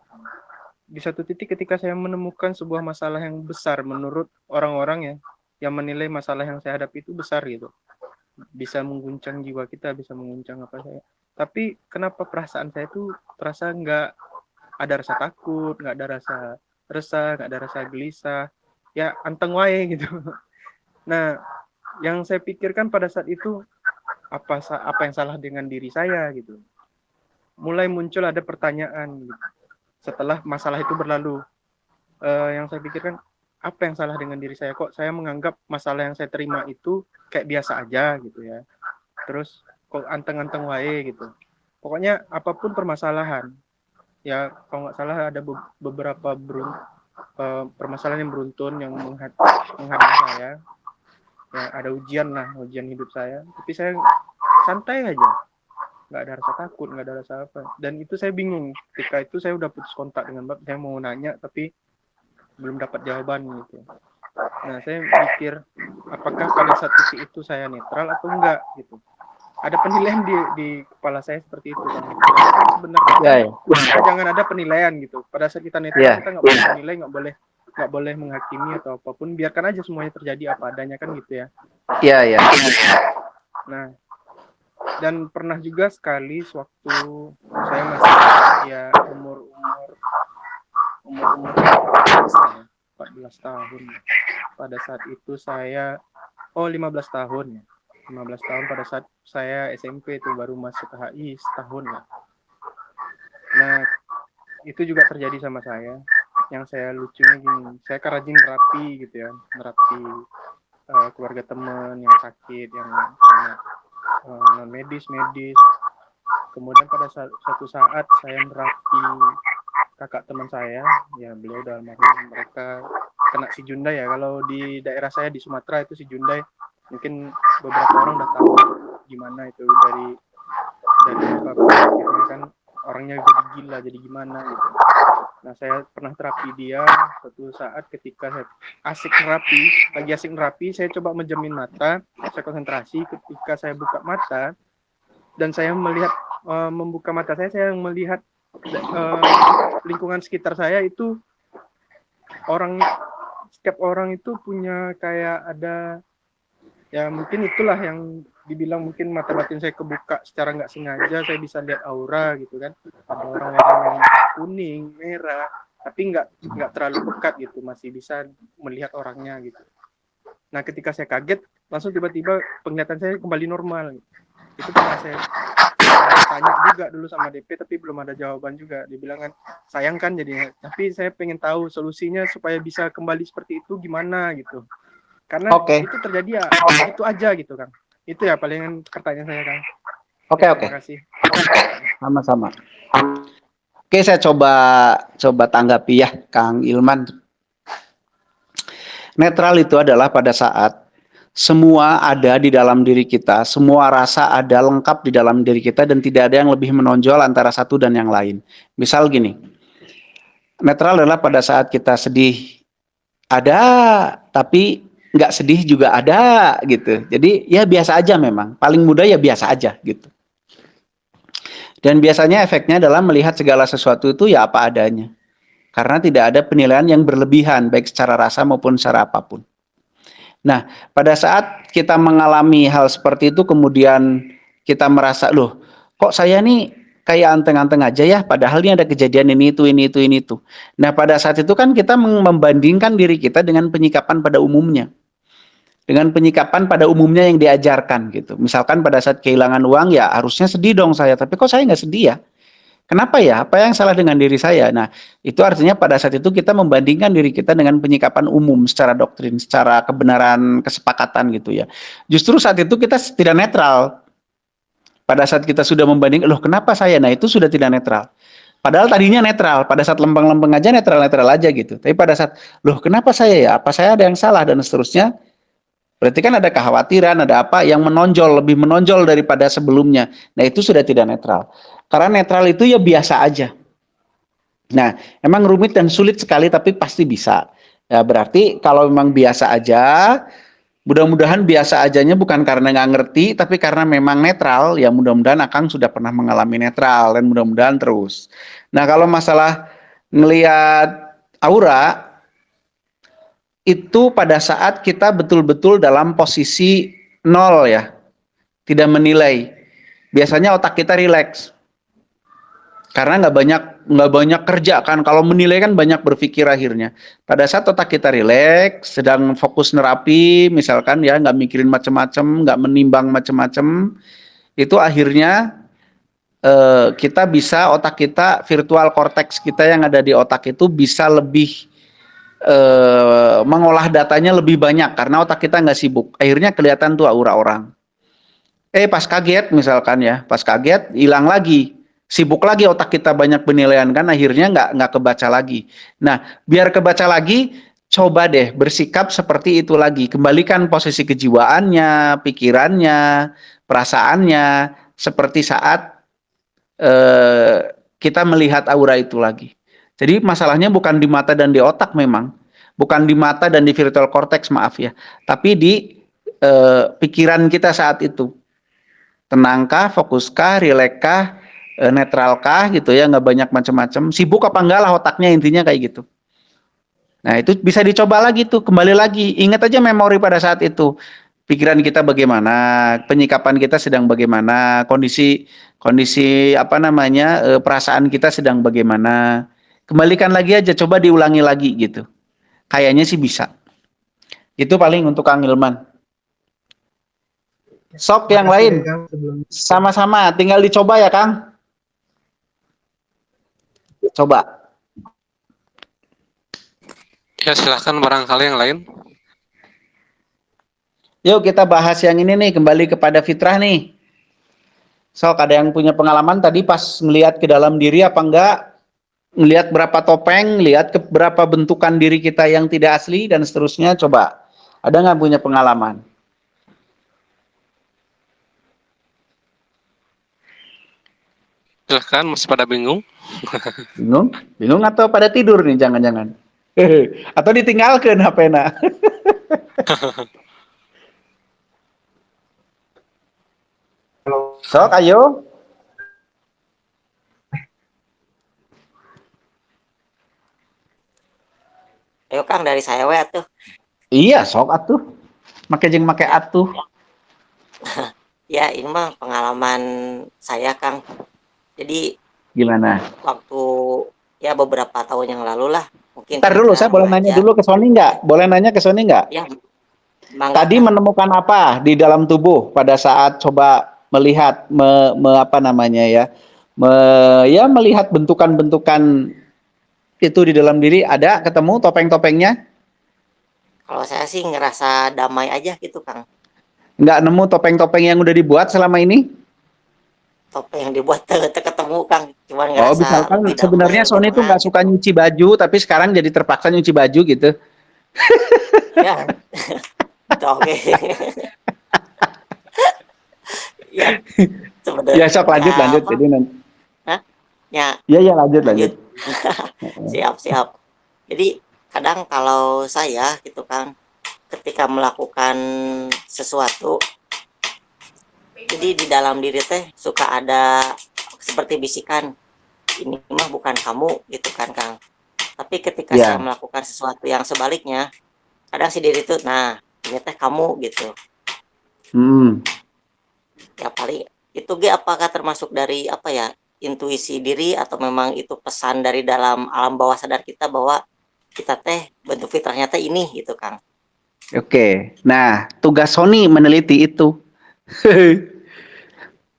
di satu titik ketika saya menemukan sebuah masalah yang besar menurut orang-orang ya, yang menilai masalah yang saya hadapi itu besar gitu. Bisa mengguncang jiwa kita, bisa mengguncang apa saya. Tapi kenapa perasaan saya itu terasa nggak ada rasa takut, nggak ada rasa resah, nggak ada rasa gelisah, ya anteng wae gitu. Nah, yang saya pikirkan pada saat itu apa yang salah dengan diri saya gitu. Mulai muncul ada pertanyaan gitu. Setelah masalah itu berlalu, yang saya pikirkan apa yang salah dengan diri saya, kok saya menganggap masalah yang saya terima itu kayak biasa aja gitu ya. Terus kok anteng-anteng wae gitu. Pokoknya apapun permasalahan, ya kalau nggak salah ada beberapa permasalahan yang beruntun yang menghadang saya. Ya ada ujian hidup saya. Tapi saya santai aja, nggak ada rasa takut, nggak ada rasa apa. Dan itu saya bingung. Ketika itu saya udah putus kontak dengan Mbak, saya mau nanya tapi belum dapat jawaban gitu. Nah saya mikir apakah pada saat titik itu saya netral atau enggak gitu. ada penilaian di kepala saya seperti itu Kang. Padahal sebenarnya Ya, kan ya. kita jangan ada penilaian gitu. Pada saat kita netral Ya. kita nggak boleh menilai, nggak boleh menghakimi atau apapun. Biarkan aja semuanya terjadi apa adanya kan gitu ya. Ya, ya. Nah, dan pernah juga sekali sewaktu saya masih ya umur 14 tahun. Pada saat itu saya 15 tahun ya. 15 tahun pada saat saya SMP itu baru masuk ke HI setahun ya. Nah, itu juga terjadi sama saya. Yang saya lucunya gini, saya kan rajin nerapi gitu ya, nerapi keluarga teman yang sakit, yang kena non medis. Kemudian pada suatu saat saya nerapi kakak teman saya, ya beliau udah almarhum, mereka kena si Jundai ya. Kalau di daerah saya di Sumatera itu si Jundai, mungkin beberapa orang udah tahu gimana itu dari apa penyakitnya kan, orangnya jadi gila, jadi gimana gitu. Nah, saya pernah terapi dia suatu saat ketika saya lagi asik nerapi, saya coba menjamin mata, saya konsentrasi, ketika saya buka mata dan saya melihat membuka mata saya melihat lingkungan sekitar saya itu setiap orang itu punya kayak ada, ya mungkin itulah yang dibilang mungkin mata batin saya kebuka secara nggak sengaja, saya bisa lihat aura gitu kan, ada orang-orang yang kuning, merah, tapi nggak terlalu pekat gitu, masih bisa melihat orangnya gitu. Nah, ketika saya kaget, langsung tiba-tiba penglihatan saya kembali normal. Itu pernah saya tanya juga dulu sama DP, tapi belum ada jawaban juga. Dibilang kan sayang kan jadinya, tapi saya pengen tahu solusinya supaya bisa kembali seperti itu gimana gitu. Karena itu terjadi ya itu aja gitu Kang. Itu ya palingan pertanyaan saya Kang. Oke. Terima kasih. Sama-sama. Oke, saya coba tanggapi ya, Kang Ilman. Netral itu adalah pada saat semua ada di dalam diri kita, semua rasa ada lengkap di dalam diri kita dan tidak ada yang lebih menonjol antara satu dan yang lain. Misal gini, netral adalah pada saat kita sedih ada, tapi nggak sedih juga ada gitu. Jadi ya biasa aja memang. Paling mudah ya biasa aja gitu. Dan biasanya efeknya adalah melihat segala sesuatu itu ya apa adanya. Karena tidak ada penilaian yang berlebihan baik secara rasa maupun secara apapun. Nah, pada saat kita mengalami hal seperti itu kemudian kita merasa, loh, kok saya nih kayak anteng-anteng aja ya, padahal ini ada kejadian ini itu. Nah, pada saat itu kan kita membandingkan diri kita dengan penyikapan pada umumnya. Dengan penyikapan pada umumnya yang diajarkan gitu. Misalkan pada saat kehilangan uang ya harusnya sedih dong saya, tapi kok saya nggak sedih ya? Kenapa ya? Apa yang salah dengan diri saya? Nah, itu artinya pada saat itu kita membandingkan diri kita dengan penyikapan umum secara doktrin, secara kebenaran kesepakatan gitu ya. Justru saat itu kita tidak netral. Pada saat kita sudah membanding, loh kenapa saya? Nah, itu sudah tidak netral. Padahal tadinya netral, pada saat lempeng-lempeng aja netral-netral aja gitu. Tapi pada saat, loh kenapa saya ya? Apa saya ada yang salah dan seterusnya? Berarti kan ada kekhawatiran, ada apa yang menonjol, lebih menonjol daripada sebelumnya. Nah, itu sudah tidak netral. Karena netral itu ya biasa aja. Nah, emang rumit dan sulit sekali, tapi pasti bisa. Ya, berarti kalau memang biasa aja, mudah-mudahan biasa ajanya bukan karena nggak ngerti, tapi karena memang netral, ya mudah-mudahan Akang sudah pernah mengalami netral, dan mudah-mudahan terus. Nah, kalau masalah ngelihat aura, itu pada saat kita betul-betul dalam posisi nol ya, tidak menilai. Biasanya otak kita rileks karena nggak banyak kerja kan. Kalau menilai kan banyak berpikir akhirnya. Pada saat otak kita rileks, sedang fokus nerapi, misalkan ya nggak mikirin macam-macam, nggak menimbang macam-macam, itu akhirnya kita bisa otak kita virtual cortex kita yang ada di otak itu bisa lebih mengolah datanya lebih banyak karena otak kita nggak sibuk. Akhirnya kelihatan tuh aura orang. Pas kaget misalkan ya, pas kaget hilang lagi, sibuk lagi otak kita banyak penilaian kan, akhirnya nggak kebaca lagi. Nah, biar kebaca lagi, coba deh bersikap seperti itu lagi. Kembalikan posisi kejiwaannya, pikirannya, perasaannya, seperti saat kita melihat aura itu lagi. Jadi masalahnya bukan di mata dan di otak memang, bukan di mata dan di virtual cortex maaf ya, tapi di pikiran kita saat itu. Tenangkah, fokuskah, rilekkah, netralkah gitu ya, nggak banyak macam-macam. Sibuk apa enggak lah otaknya, intinya kayak gitu. Nah, itu bisa dicoba lagi tuh, kembali lagi. Ingat aja memori pada saat itu. Pikiran kita bagaimana, penyikapan kita sedang bagaimana, kondisi kondisi apa namanya, perasaan kita sedang bagaimana. Kembalikan lagi aja, coba diulangi lagi gitu. Kayaknya sih bisa. Itu paling untuk Kang Hilman. Sok yang Makasih lain. ya, Kang, sebelumnya. Sama-sama, tinggal dicoba ya, Kang. Coba. Ya, silahkan barangkali yang lain. Yuk kita bahas yang ini nih, kembali kepada fitrah nih. Sok, ada yang punya pengalaman tadi pas ngelihat ke dalam diri apa enggak? Ngelihat berapa topeng, lihat ke berapa bentukan diri kita yang tidak asli dan seterusnya, coba. Ada nggak punya pengalaman? Silahkan, masih pada bingung. Bingung? Bingung atau pada tidur nih, jangan-jangan. Atau ditinggalkan HP-na. Sok, ayo. Ayo Kang dari saya we tuh. Iya, sok atuh. Make jeng make Ya, atuh. ya ini mah pengalaman saya Kang. Jadi Gimana? waktu ya beberapa tahun yang lalu lah, mungkin Ntar dulu, ketika saya boleh nanya remaja. dulu ke Sony nggak? Ya, Boleh nanya ke Sony nggak? ya mangga Tadi Kang. menemukan apa di dalam tubuh pada saat coba melihat apa namanya ya, ya melihat bentukan-bentukan itu di dalam diri, ada ketemu topeng-topengnya? Kalau saya sih ngerasa damai aja gitu Kang. Nggak nemu topeng-topeng yang udah dibuat selama ini? Topeng yang dibuat ketemu Kang, cuman Oh, ngerasa misalkan lebih sebenarnya damai, lebih Sony itu tenang nggak suka gitu. nyuci baju, tapi sekarang jadi terpaksa nyuci baju gitu. Ya, itu oke. Ya, Ya, sebenarnya sok ya lanjut lanjut. apa? Jadi nanti, Hah? Ya, ya ya lanjut lanjut. lanjut. Siap, siap. Jadi kadang kalau saya gitu Kang, ketika melakukan sesuatu, jadi di dalam diri teh suka ada seperti bisikan, ini mah bukan kamu gitu kan Kang. Tapi ketika saya Ya, melakukan sesuatu yang sebaliknya, kadang si diri tuh, nah ini teh kamu gitu. hmm. Ya paling itu ge apakah termasuk dari apa ya, intuisi diri atau memang itu pesan dari dalam alam bawah sadar kita bahwa kita teh bentuk fitrahnya teh ini gitu Kang. Oke. Nah, tugas Sony meneliti itu.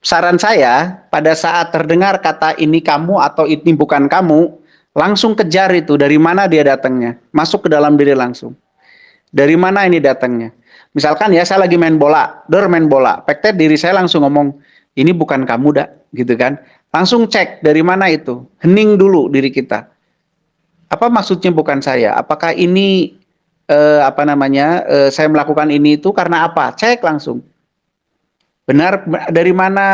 Saran saya, pada saat terdengar kata ini kamu atau ini bukan kamu, langsung kejar itu dari mana dia datangnya. Masuk ke dalam diri langsung. Dari mana ini datangnya? Misalkan ya saya lagi main bola, main bola. Pektet diri saya langsung ngomong, ini bukan kamu dah, gitu kan. Langsung cek dari mana itu. Hening dulu diri kita. Apa maksudnya bukan saya? Apakah ini apa namanya? Saya melakukan ini itu karena apa? Cek langsung. Benar, dari mana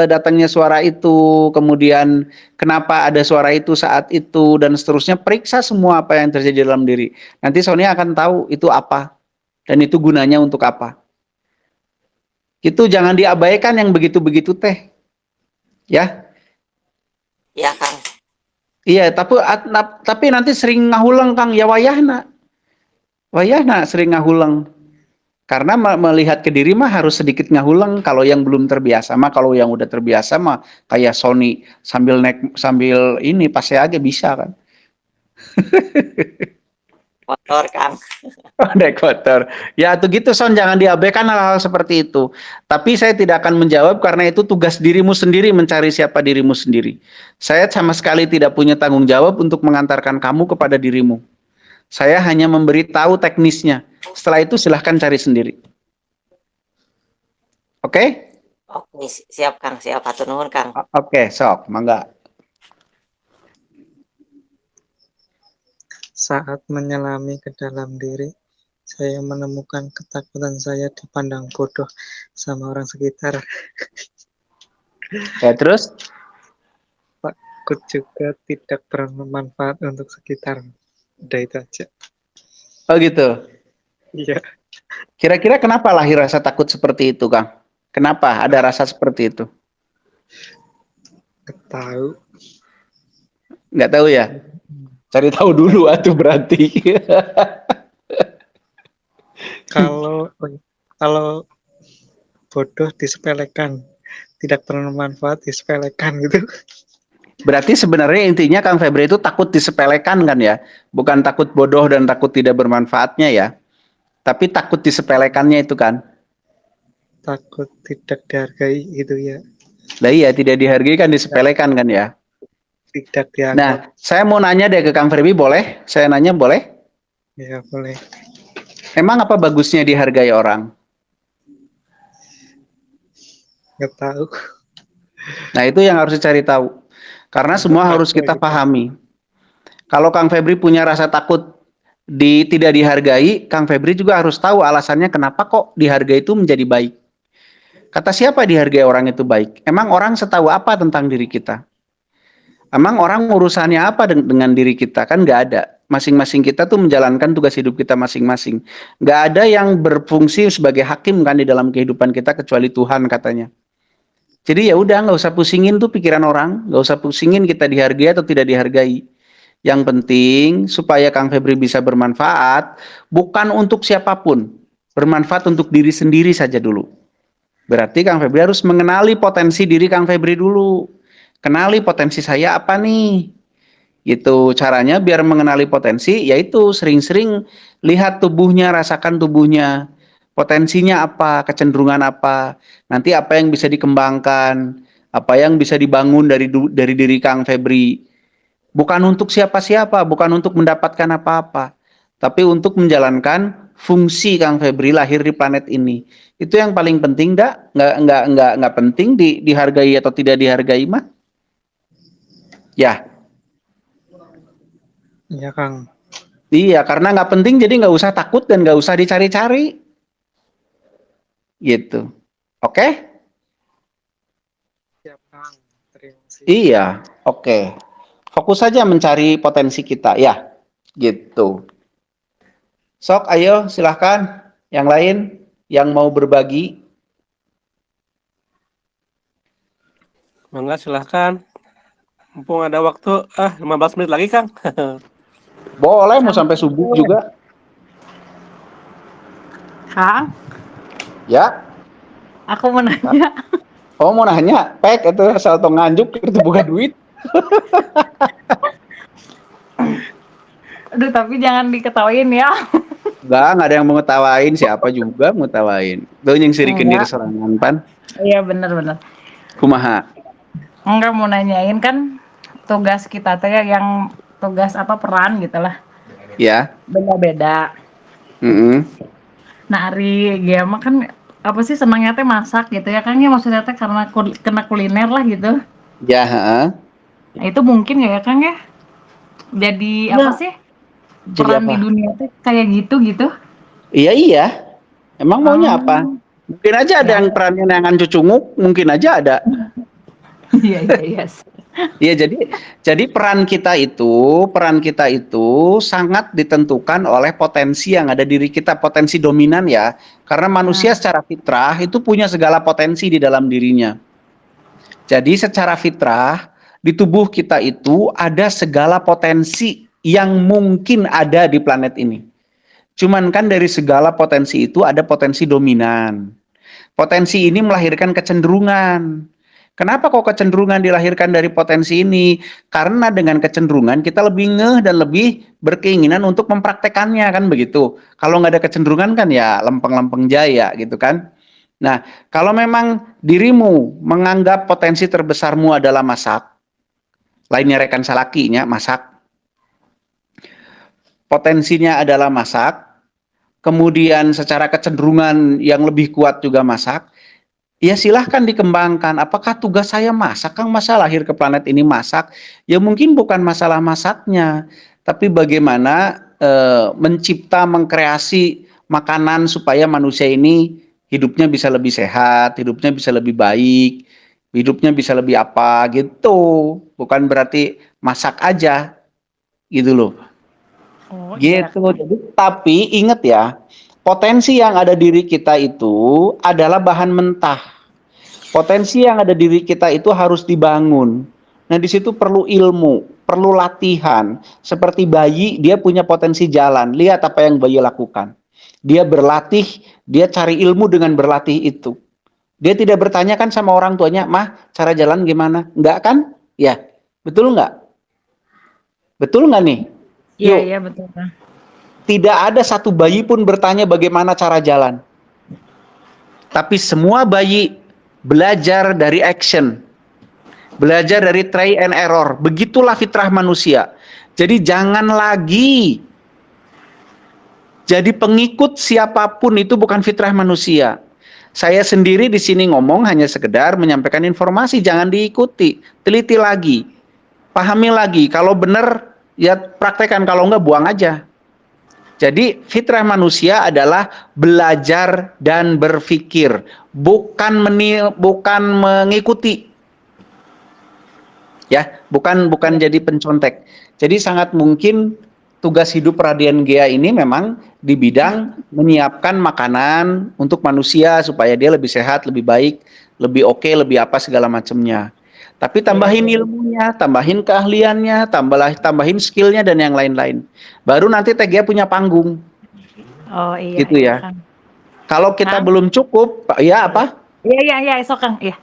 datangnya suara itu, kemudian kenapa ada suara itu saat itu, dan seterusnya. Periksa semua apa yang terjadi dalam diri. Nanti Sonia akan tahu itu apa, dan itu gunanya untuk apa. Itu jangan diabaikan yang begitu-begitu teh. Ya, Ya Kang. iya, tapi nanti sering ngahuleng Kang, ya wayahna. Wayahna sering ngahuleng. Karena melihat ke diri mah harus sedikit ngahuleng. Kalau yang belum terbiasa mah, kalau yang udah terbiasa mah kayak Sony sambil naik sambil ini pasti aja bisa kan. Motor Kang. Naik motor. Ya tuh gitu Son, jangan diabaikan hal-hal seperti itu. Tapi saya tidak akan menjawab karena itu tugas dirimu sendiri mencari siapa dirimu sendiri. Saya sama sekali tidak punya tanggung jawab untuk mengantarkan kamu kepada dirimu. Saya hanya memberi tahu teknisnya. Setelah itu silahkan cari sendiri. Oke? Oke, siap Kang, siap hatur nuhun Kang. Oke, sok, mangga. Saat menyelami ke dalam diri, saya menemukan ketakutan saya dipandang bodoh sama orang sekitar. Ya, terus? Takut juga tidak bermanfaat untuk sekitar. Udah itu aja. Oh gitu. Iya. Kira-kira kenapa lahir rasa takut seperti itu, Kang? Kenapa ada rasa seperti itu? Nggak tahu. Nggak tahu ya? Cari tahu dulu atuh berarti. Kalau kalau bodoh disepelekan, tidak bermanfaat disepelekan gitu. Berarti sebenarnya intinya Kang Febri itu takut disepelekan kan ya? Bukan takut bodoh dan takut tidak bermanfaatnya ya? Tapi takut disepelekannya itu kan? Takut tidak dihargai gitu ya. Lah iya, tidak dihargai kan disepelekan kan ya? Tidak dianggap. Nah, saya mau nanya deh ke Kang Febri, boleh? Saya nanya boleh? Ya boleh. Emang apa bagusnya dihargai orang? Nggak tahu. Nah, itu yang harus dicari tahu. Karena semua harus kita pahami. Kalau Kang Febri punya rasa takut tidak dihargai, Kang Febri juga harus tahu alasannya kenapa kok dihargai itu menjadi baik. Kata siapa dihargai orang itu baik? Emang orang setahu apa tentang diri kita? Emang orang urusannya apa dengan diri kita? Kan nggak ada. Masing-masing kita tuh menjalankan tugas hidup kita masing-masing. Nggak ada yang berfungsi sebagai hakim kan di dalam kehidupan kita kecuali Tuhan katanya. Jadi ya udah nggak usah pusingin tuh pikiran orang, nggak usah pusingin kita dihargai atau tidak dihargai. Yang penting supaya Kang Febri bisa bermanfaat, bukan untuk siapapun, bermanfaat untuk diri sendiri saja dulu. Berarti Kang Febri harus mengenali potensi diri Kang Febri dulu. Kenali potensi saya apa nih? Gitu caranya biar mengenali potensi, yaitu sering-sering lihat tubuhnya, rasakan tubuhnya. Potensinya apa, kecenderungan apa, nanti apa yang bisa dikembangkan, apa yang bisa dibangun dari diri Kang Febri. Bukan untuk siapa-siapa, bukan untuk mendapatkan apa-apa, tapi untuk menjalankan fungsi Kang Febri lahir di planet ini. Itu yang paling penting, dak. Nggak penting dihargai atau tidak dihargai mah. Ya, Iya Kang. iya, karena nggak penting jadi nggak usah takut dan nggak usah dicari-cari. Gitu. Oke? Siap Kang. Terima kasih. Iya, oke. Fokus saja mencari potensi kita, ya. Gitu. Sok, ayo silahkan. Yang lain yang mau berbagi. Mangga silahkan. Mumpung ada waktu, 15 menit lagi, Kang. Boleh, mau sampai subuh juga. Kang, Ya. aku mau nanya. Oh, mau nanya, pek itu asal tong nganjuk itu buka duit. Aduh, tapi jangan diketawain ya. Nggak ada yang mau ngetawain, siapa juga mau ngetawain. Tuh yang sirikin diri serangan pan. Iya, bener-bener. Kumaha. Enggak mau nanyain kan tugas kita teh yang tugas apa peran gitu lah. Ya. Beda-beda. Nah, Ari Giama kan apa sih senangnya teh masak gitu ya Kang ya, maksudnya teh karena kena kuliner lah gitu. Ya, heeh. Nah, itu mungkin ya Kang ya? Jadi apa sih? Jadi Peran apa? di dunia teh kayak gitu. Iya. Emang maunya apa? Mungkin aja ada Ya. yang perannya nangan cucunguk, mungkin aja ada. Iya. Iya, jadi peran kita itu sangat ditentukan oleh potensi yang ada diri kita, potensi dominan ya. Karena manusia secara fitrah itu punya segala potensi di dalam dirinya. Jadi secara fitrah di tubuh kita itu ada segala potensi yang mungkin ada di planet ini. Cuman kan dari segala potensi itu ada potensi dominan. Potensi ini melahirkan kecenderungan. Kenapa kok kecenderungan dilahirkan dari potensi ini? Karena dengan kecenderungan kita lebih ngeh dan lebih berkeinginan untuk mempraktekannya kan begitu. Kalau nggak ada kecenderungan kan ya lempeng-lempeng jaya gitu kan. Nah, kalau memang dirimu menganggap potensi terbesarmu adalah masak, lainnya rekan salakinya masak, potensinya adalah masak, kemudian secara kecenderungan yang lebih kuat juga masak, ya silahkan dikembangkan. Apakah tugas saya masak? Kang, masa lahir ke planet ini masak? Ya mungkin bukan masalah masaknya, tapi bagaimana mencipta, mengkreasi makanan supaya manusia ini hidupnya bisa lebih sehat, hidupnya bisa lebih baik, hidupnya bisa lebih apa gitu. Bukan berarti masak aja gitu loh. Oh, Gitu. Jadi, tapi ingat ya, potensi yang ada diri kita itu adalah bahan mentah. Potensi yang ada di diri kita itu harus dibangun. Nah, di situ perlu ilmu, perlu latihan. Seperti bayi, dia punya potensi jalan. Lihat apa yang bayi lakukan. Dia berlatih, dia cari ilmu dengan berlatih itu. Dia tidak bertanya kan sama orang tuanya, "Mah, cara jalan gimana?" Enggak kan? Ya, betul enggak? Betul enggak nih? Iya, Yuk, iya betul, Kang. tidak ada satu bayi pun bertanya bagaimana cara jalan. Tapi semua bayi belajar dari action. Belajar dari try and error. Begitulah fitrah manusia. Jadi jangan lagi jadi pengikut siapapun, itu bukan fitrah manusia. Saya sendiri di sini ngomong hanya sekedar menyampaikan informasi, jangan diikuti. Teliti lagi. Pahami lagi. Kalau benar ya praktekkan, kalau enggak buang aja. Jadi fitrah manusia adalah belajar dan berpikir, bukan mengikuti. Ya, bukan jadi pencontek. Jadi sangat mungkin tugas hidup Raden Gea ini memang di bidang menyiapkan makanan untuk manusia supaya dia lebih sehat, lebih baik, lebih oke, lebih apa segala macamnya. Tapi tambahin ilmunya, tambahin keahliannya, tambahin skillnya dan yang lain-lain. Baru nanti TGA punya panggung, Oh iya, gitu iya, ya. Kang. Kalau kita Kang? belum cukup, ya apa? Iya, esok Kang, iya.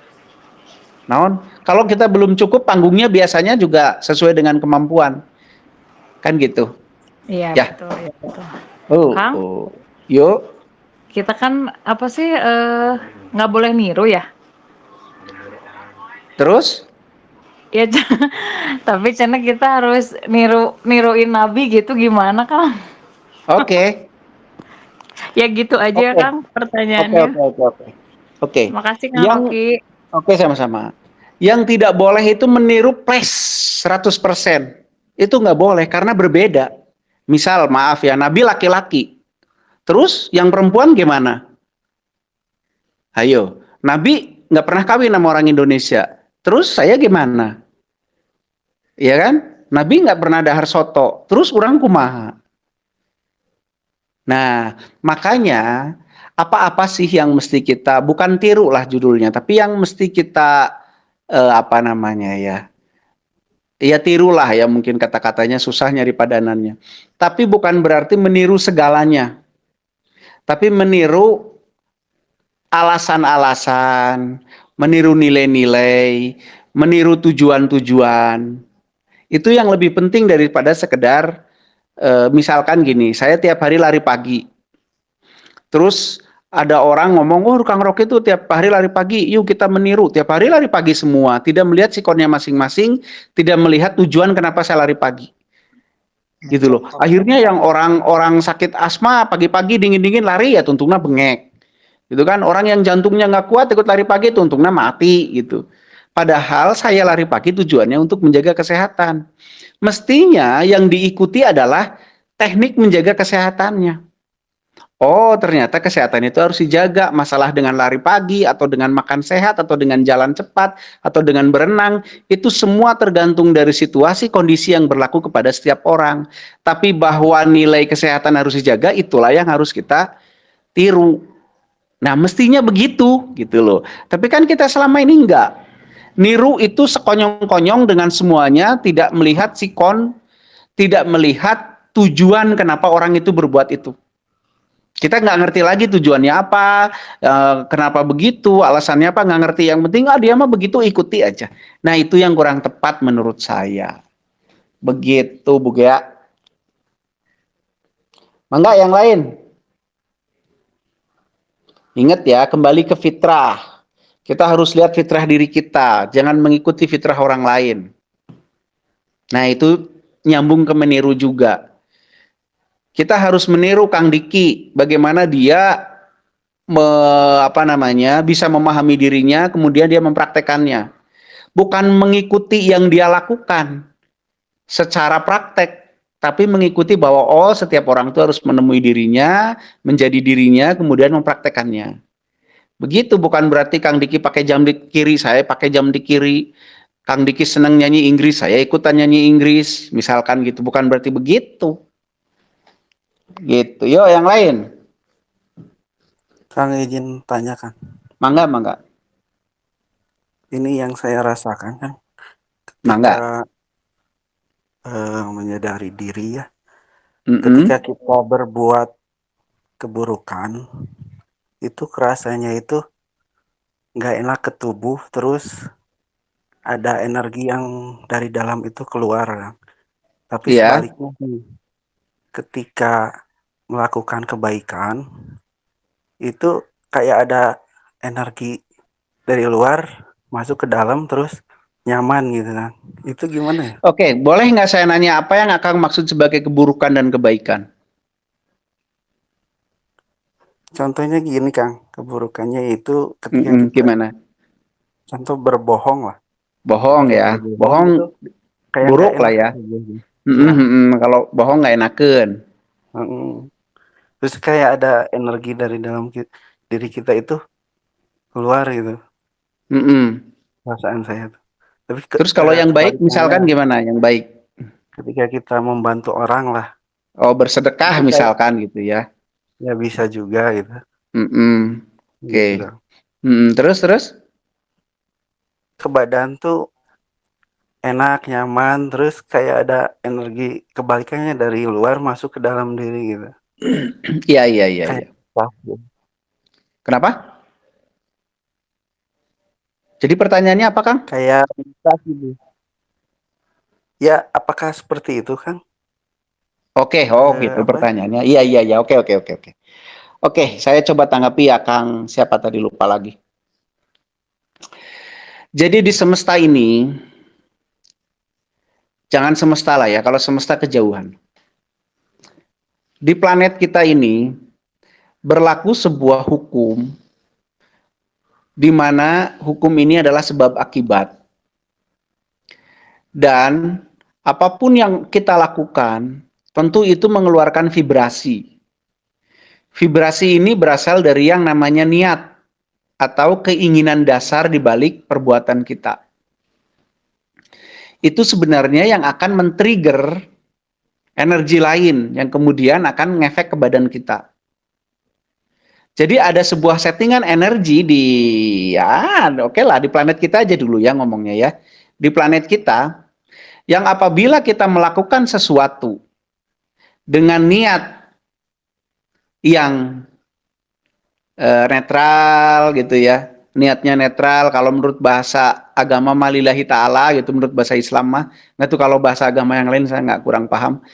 Naon? Kalau kita belum cukup, panggungnya biasanya juga sesuai dengan kemampuan. Kan gitu. Iya Ya. betul, ya betul. Kang, Oh. Yuk. kita kan apa sih nggak boleh niru ya? Terus? Ya, tapi cina kita harus niruin Nabi gitu gimana Kang? Oke. Ya gitu aja ya Oke. Kang Oke, pertanyaannya. oke, oke, oke. Oke. Makasih Kang Yang Rocky. oke, sama-sama. Yang tidak boleh itu meniru pres 100%. Itu nggak boleh karena berbeda. Misal, maaf ya, Nabi laki-laki. Terus yang perempuan gimana? Ayo, Nabi nggak pernah kawin sama orang Indonesia. Terus saya gimana? Iya kan? Nabi nggak pernah dahar soto. Terus orang kumaha? Nah, makanya apa-apa sih yang mesti kita, bukan tiru lah judulnya, tapi yang mesti kita apa namanya ya? Ya tirulah ya, mungkin kata-katanya susah nyari padanannya. Tapi bukan berarti meniru segalanya. Tapi meniru alasan-alasan, meniru nilai-nilai, meniru tujuan-tujuan. Itu yang lebih penting daripada sekedar misalkan gini, saya tiap hari lari pagi. Terus ada orang ngomong, "Oh, Kang Rocky itu tiap hari lari pagi, yuk kita meniru." Tiap hari lari pagi semua, tidak melihat sikonnya masing-masing, tidak melihat tujuan kenapa saya lari pagi. Gitu loh. Akhirnya yang orang-orang sakit asma pagi-pagi dingin-dingin lari ya tuntungnya bengek. Gitu kan, orang yang jantungnya nggak kuat ikut lari pagi tuntungnya mati gitu. Padahal saya lari pagi tujuannya untuk menjaga kesehatan. Mestinya yang diikuti adalah teknik menjaga kesehatannya. Oh, ternyata kesehatan itu harus dijaga. Masalah dengan lari pagi, atau dengan makan sehat, atau dengan jalan cepat, atau dengan berenang, itu semua tergantung dari situasi kondisi yang berlaku kepada setiap orang. Tapi bahwa nilai kesehatan harus dijaga, itulah yang harus kita tiru. Nah, mestinya begitu, gitu loh. Tapi kan kita selama ini enggak. Niru itu sekonyong-konyong dengan semuanya, tidak melihat sikon, tidak melihat tujuan kenapa orang itu berbuat itu. Kita nggak ngerti lagi tujuannya apa, kenapa begitu, alasannya apa, nggak ngerti. Yang penting, dia mah begitu, ikuti aja. Nah, itu yang kurang tepat menurut saya. Begitu, Bu Gea. Mangga yang lain. Ingat ya, kembali ke fitrah. Kita harus lihat fitrah diri kita, jangan mengikuti fitrah orang lain. Nah, itu nyambung ke meniru juga. Kita harus meniru Kang Diki, bagaimana dia bisa memahami dirinya, kemudian dia mempraktekannya. Bukan mengikuti yang dia lakukan secara praktek, tapi mengikuti bahwa setiap orang itu harus menemui dirinya, menjadi dirinya, kemudian mempraktekannya. Begitu, bukan berarti Kang Diki pakai jam di kiri, saya pakai jam di kiri. Kang Diki senang nyanyi Inggris, saya ikutan nyanyi Inggris, misalkan gitu. Bukan berarti begitu. Gitu. Yo, yang lain. Kang izin tanya Kang. Mangga. Ini yang saya rasakan kan Mangga. ketika menyadari diri ya, Mm-mm. ketika kita berbuat keburukan, itu kerasanya itu nggak enak ke tubuh, terus ada energi yang dari dalam itu keluar, kan. Tapi Iya. sebaliknya nih, ketika melakukan kebaikan, itu kayak ada energi dari luar masuk ke dalam terus nyaman gitu kan. Itu gimana ya? Oke, boleh nggak saya nanya apa yang Akang maksud sebagai keburukan dan kebaikan? Contohnya gini Kang, keburukannya itu ketika kita Gimana? contoh berbohong lah. Bohong Ketika ya. berbohong Bohong itu kayak nggak buruk lah enak ya. gitu. Ya, Kalau bohong nggak enaken. mm. Terus kayak ada energi dari dalam diri kita itu keluar gitu, Mm-mm. perasaan saya tuh. Tapi Terus kalau yang baik kebalikannya, misalkan gimana? Yang baik? ketika kita membantu orang lah, Oh, bersedekah itu kayak misalkan gitu ya. ya bisa juga gitu, Mm-mm. Oke. gitu Kang. Terus? Ke badan tuh enak, nyaman, terus kayak ada energi kebalikannya dari luar masuk ke dalam diri gitu. Iya. Kayak sah gitu. Kenapa? Jadi pertanyaannya apa, Kang? Kayak sah gitu. Ya, apakah seperti itu, Kang? Oke, oh gitu Apa? pertanyaannya. Iya. Oke. Oke, saya coba tanggapi ya, Kang. Siapa tadi lupa lagi. Jadi di semesta ini, jangan semesta lah ya, kalau semesta kejauhan. Di planet kita ini, berlaku sebuah hukum, di mana hukum ini adalah sebab akibat. Dan apapun yang kita lakukan, tentu itu mengeluarkan vibrasi. Vibrasi ini berasal dari yang namanya niat atau keinginan dasar di balik perbuatan kita. Itu sebenarnya yang akan men-trigger energi lain yang kemudian akan ngefek ke badan kita. Jadi ada sebuah settingan energi di ya oke lah di planet kita aja dulu ya ngomongnya ya. Di planet kita yang apabila kita melakukan sesuatu dengan niat yang netral gitu ya. Niatnya netral, kalau menurut bahasa agama malillahi ta'ala gitu, menurut bahasa Islam mah, nggak tuh kalau bahasa agama yang lain saya nggak kurang paham.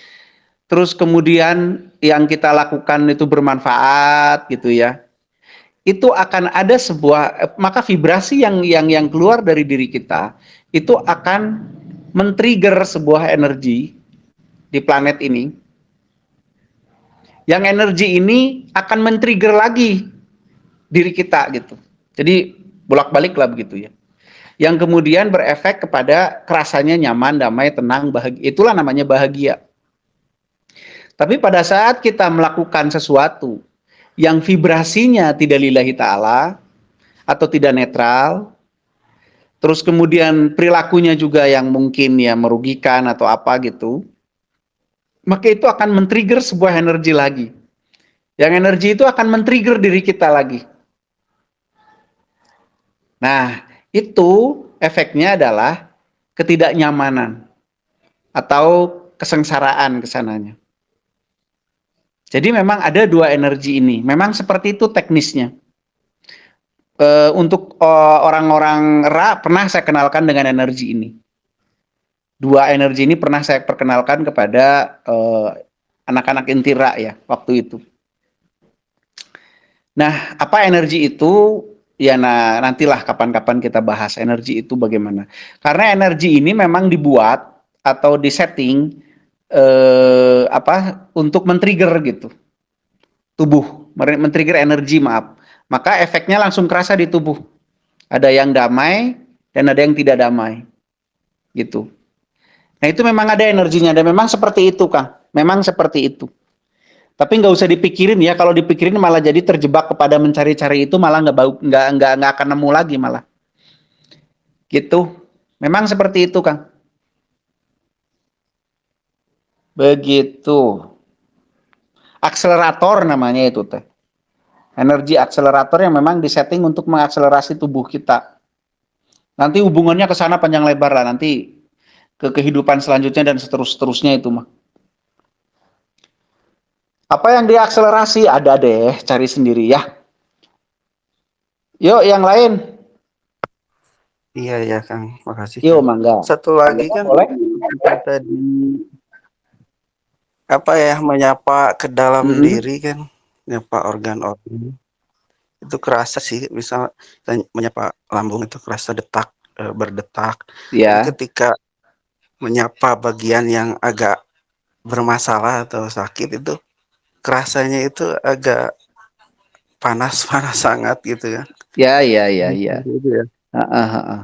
Terus kemudian yang kita lakukan itu bermanfaat gitu ya. Itu akan ada sebuah maka vibrasi yang keluar dari diri kita itu akan men-trigger sebuah energi di planet ini. Yang energi ini akan men-trigger lagi diri kita gitu. Jadi bolak-balik lah begitu ya. Yang kemudian berefek kepada kerasanya nyaman, damai, tenang, bahagia. Itulah namanya bahagia. Tapi pada saat kita melakukan sesuatu yang vibrasinya tidak lillahi ta'ala atau tidak netral, terus kemudian perilakunya juga yang mungkin ya merugikan atau apa gitu, maka itu akan men-trigger sebuah energi lagi. Yang energi itu akan men-trigger diri kita lagi. Nah, itu efeknya adalah ketidaknyamanan atau kesengsaraan kesananya. Jadi memang ada dua energi ini. Memang seperti itu teknisnya. Untuk orang-orang Ra pernah saya kenalkan dengan energi ini. Dua energi ini pernah saya perkenalkan kepada anak-anak inti Ra ya waktu itu. Nah, apa energi itu? Ya, nah nantilah kapan-kapan kita bahas energi itu bagaimana. Karena energi ini memang dibuat atau disetting untuk men-trigger gitu tubuh, men-trigger energi maaf. Maka efeknya langsung kerasa di tubuh. Ada yang damai dan ada yang tidak damai, gitu. Nah itu memang ada energinya dan memang seperti itu Kang. Memang seperti itu. Tapi nggak usah dipikirin ya, kalau dipikirin malah jadi terjebak kepada mencari-cari itu malah nggak akan nemu lagi malah. Gitu. Memang seperti itu, Kang. Begitu. Akselerator namanya itu teh. Energi akselerator yang memang disetting untuk mengakselerasi tubuh kita. Nanti hubungannya ke sana panjang lebar lah, nanti ke kehidupan selanjutnya dan seterusnya itu mah. Apa yang diakselerasi? Ada deh, cari sendiri ya. Yuk, yang lain. Iya ya Kang, makasih Yuk, Kang. mangga. Satu lagi kan Boleh? kita tadi apa ya, menyapa ke dalam Mm-mm. diri kan, menyapa organ-organ itu kerasa sih, bisa menyapa lambung itu kerasa berdetak. Tapi Ya, ketika menyapa bagian yang agak bermasalah atau sakit itu kerasanya itu agak panas sangat gitu ya. ya. Gitu ya. Heeh, heeh.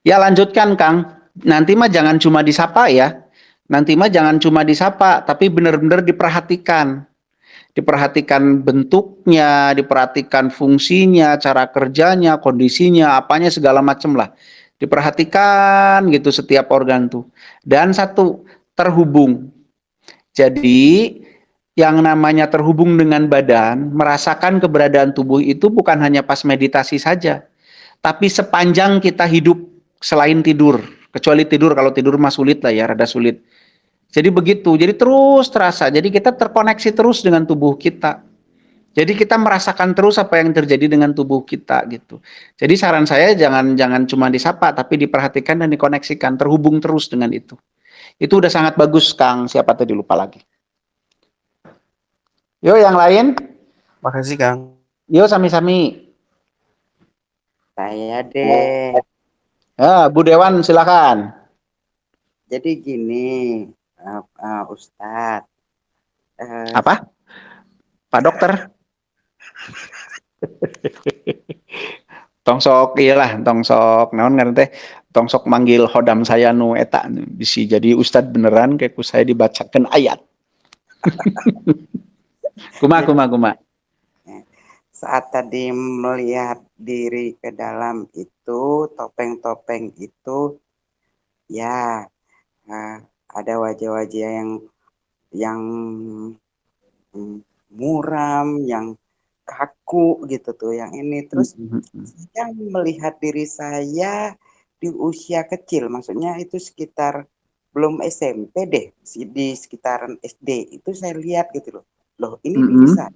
Ya lanjutkan Kang. Nanti mah jangan cuma disapa ya. Nanti mah jangan cuma disapa, tapi benar-benar diperhatikan. Diperhatikan bentuknya, diperhatikan fungsinya, cara kerjanya, kondisinya, apanya segala macam lah. Diperhatikan gitu setiap organ tuh. Dan satu, terhubung. Jadi yang namanya terhubung dengan badan, merasakan keberadaan tubuh itu bukan hanya pas meditasi saja, tapi sepanjang kita hidup selain tidur. Kecuali tidur, kalau tidur mah sulit lah ya, rada sulit. Jadi begitu, jadi terus terasa. Jadi kita terkoneksi terus dengan tubuh kita. Jadi kita merasakan terus apa yang terjadi dengan tubuh kita gitu. Jadi saran saya jangan cuma disapa, tapi diperhatikan dan dikoneksikan, terhubung terus dengan itu. Itu udah sangat bagus, Kang. Siapa tadi lupa lagi. Yo, yang lain. Makasih Kang. Yo, sami-sami. Saya deh. Bu Dewan, silakan. Jadi gini, Ustadz. Apa? Pak Dokter. Tongsok iyalah, tongsok naon ngaran teh? Tongsok manggil hodam saya nu eta bisi jadi ustad beneran kayak ku saya dibacakan ayat. Kuma. Saat tadi melihat diri ke dalam itu, topeng-topeng itu, ya ada wajah-wajah yang muram, yang kaku gitu tuh, yang ini. Terus saya melihat diri saya di usia kecil, maksudnya itu sekitar belum SMP deh, di sekitaran SD itu saya lihat gitu loh ini bisa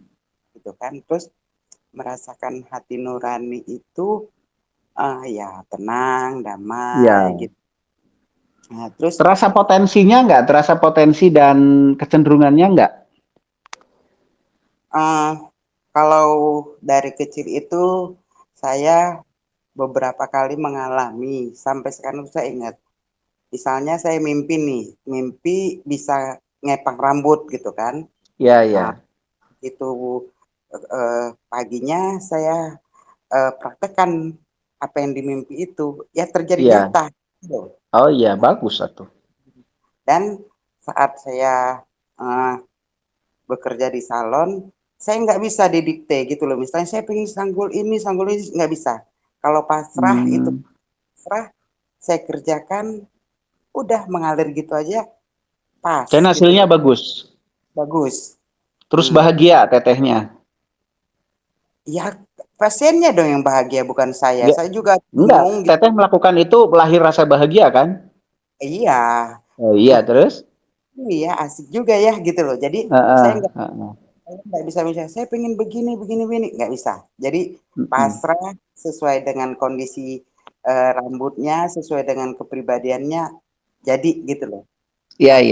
gitu kan. Terus merasakan hati nurani itu ya tenang, damai gitu. Nah, terus Terasa potensinya enggak? Terasa potensi dan kecenderungannya enggak? Kalau dari kecil itu saya beberapa kali mengalami, sampai sekarang saya ingat. Misalnya saya mimpi bisa ngepang rambut gitu kan. Iya. Itu paginya saya praktekkan apa yang di mimpi itu, ya terjadi nyata. Gitu. Oh iya, bagus satu. Dan saat saya bekerja di salon, saya nggak bisa didikte gitu loh. Misalnya saya pengen sanggul ini nggak bisa. Kalau pasrah itu pasrah, saya kerjakan, udah mengalir gitu aja, pas. Dan hasilnya gitu. Bagus. Terus bahagia tetehnya? Ya pasiennya dong yang bahagia, bukan saya. Ya, saya juga enggak, bingung. teteh melakukan itu lahir rasa bahagia kan? Iya. Oh iya, terus? Iya, asik juga ya gitu loh. Jadi saya nggak bisa misalnya saya pengen begini, nggak bisa. Jadi pasrah sesuai dengan kondisi rambutnya, sesuai dengan kepribadiannya, jadi gitu loh. Iya.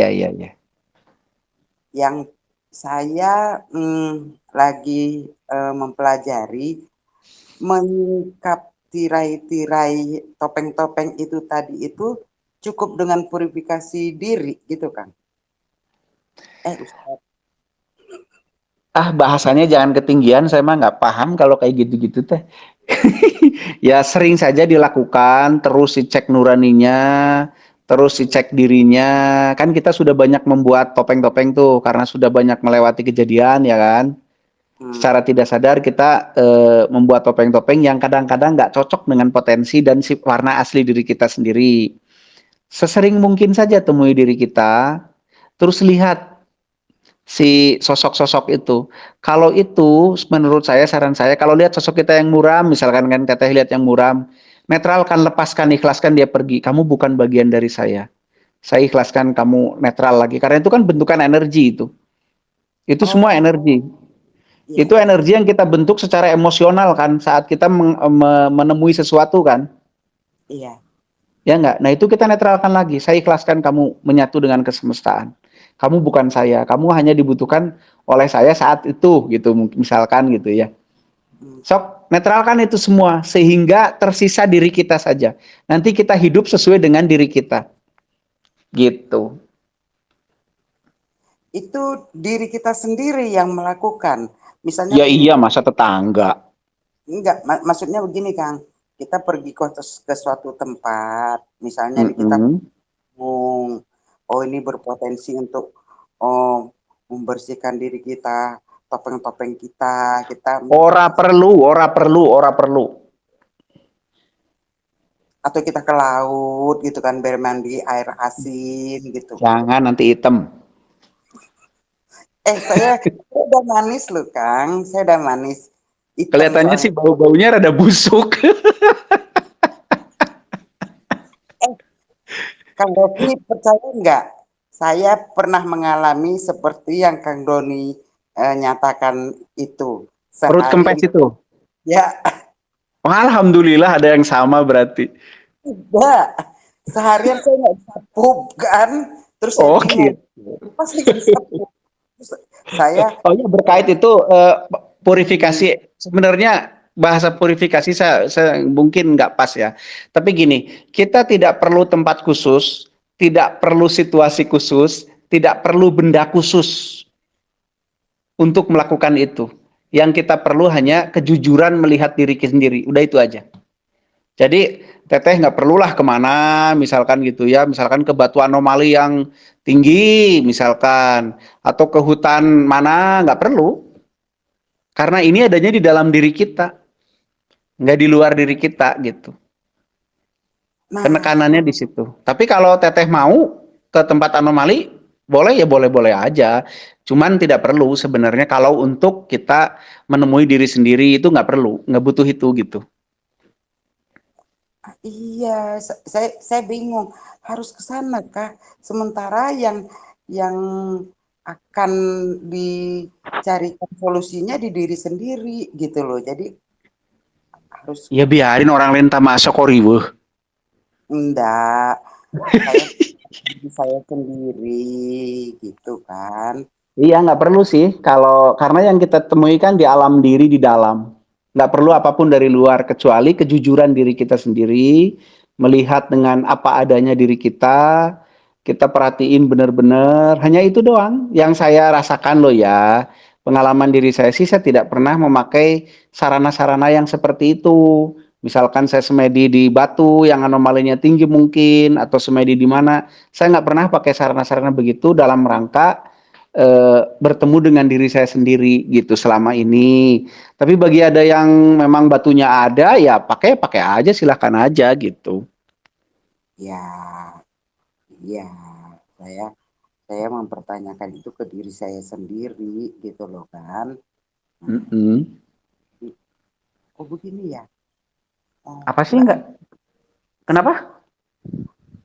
Yang saya lagi mempelajari menyingkap tirai-tirai topeng-topeng itu tadi itu cukup dengan purifikasi diri gitu kan. Ustaz. Bahasanya jangan ketinggian, saya mah nggak paham kalau kayak gitu-gitu teh. Ya sering saja dilakukan, terus dicek nuraninya, terus dicek dirinya. Kan kita sudah banyak membuat topeng-topeng tuh, karena sudah banyak melewati kejadian ya kan. Secara tidak sadar kita membuat topeng-topeng yang kadang-kadang nggak cocok dengan potensi dan warna asli diri kita sendiri. Sesering mungkin saja temui diri kita, terus lihat si sosok-sosok itu. Kalau itu menurut saya, saran saya, kalau lihat sosok kita yang muram, misalkan kan teteh lihat yang muram, Netralkan, lepaskan, ikhlaskan dia pergi. Kamu bukan bagian dari saya. Saya ikhlaskan kamu netral lagi. Karena itu kan bentukan energi itu. Itu semua Oh, energi. iya, Itu iya. energi yang kita bentuk secara emosional kan saat kita menemui sesuatu kan. Iya. Ya enggak? Nah itu kita netralkan lagi. Saya ikhlaskan kamu menyatu dengan kesemestaan. Kamu bukan saya. Kamu hanya dibutuhkan oleh saya saat itu gitu. Misalkan gitu ya. Hmm. Sok netralkan itu semua sehingga tersisa diri kita saja. Nanti kita hidup sesuai dengan diri kita. Gitu. Itu diri kita sendiri yang melakukan. Misalnya Ya begini, iya masa tetangga. enggak, maksudnya begini Kang, kita pergi ke suatu tempat, misalnya nih kita Mm-mm. oh ini berpotensi untuk oh, membersihkan diri kita, topeng-topeng kita Ora perlu, ora perlu, ora perlu. atau kita ke laut gitu kan bermandi air asin gitu. Jangan nanti hitam. Saya udah manis loh Kang, saya udah manis. Hitam Kelihatannya soalnya. sih bau-baunya rada busuk. Kang Rocky percaya nggak? Saya pernah mengalami seperti yang Kang Doni nyatakan itu. Perut Sehari kempes itu. ya Oh, alhamdulillah ada yang sama berarti. enggak. Seharian saya nggak bisa pup kan. Terus saya Oh bingung. gitu. Apa sih nggak bisa pup? Terus saya Oh ya berkait itu purifikasi. Sebenarnya bahasa purifikasi saya mungkin nggak pas ya. Tapi gini, kita tidak perlu tempat khusus, tidak perlu situasi khusus, tidak perlu benda khusus untuk melakukan itu. Yang kita perlu hanya kejujuran melihat diri kita sendiri. Udah itu aja. Jadi teteh nggak perlulah kemana, misalkan gitu ya, misalkan ke batu anomali yang tinggi, misalkan, atau ke hutan mana, nggak perlu. Karena ini adanya di dalam diri kita, nggak di luar diri kita gitu. nah Penekanannya di situ. Tapi kalau teteh mau ke tempat anomali, boleh ya boleh-boleh aja. Cuman tidak perlu sebenarnya kalau untuk kita menemui diri sendiri itu nggak perlu, nggak butuh itu gitu. iya saya bingung harus ke sana kah? Sementara yang akan dicarikan solusinya di diri sendiri gitu loh. Jadi harus Ya biarin orang lain tamasok kok riweuh. enggak, saya saya sendiri gitu kan. Iya, nggak perlu sih. Kalau karena yang kita temui kan di alam diri di dalam. Nggak perlu apapun dari luar kecuali kejujuran diri kita sendiri, melihat dengan apa adanya diri kita, kita perhatiin benar-benar. Hanya itu doang yang saya rasakan loh ya. Pengalaman diri saya sih saya tidak pernah memakai sarana-sarana yang seperti itu. Misalkan saya semedi di batu yang anomalinya tinggi mungkin atau semedi di mana, saya nggak pernah pakai sarana-sarana begitu dalam rangka bertemu dengan diri saya sendiri gitu selama ini. Tapi bagi ada yang memang batunya ada, ya pakai pakai aja silahkan aja gitu. Ya, iya, saya saya mempertanyakan itu ke diri saya sendiri gitu loh kan. Oh begini ya. Apa sih Enggak, enggak? Kenapa?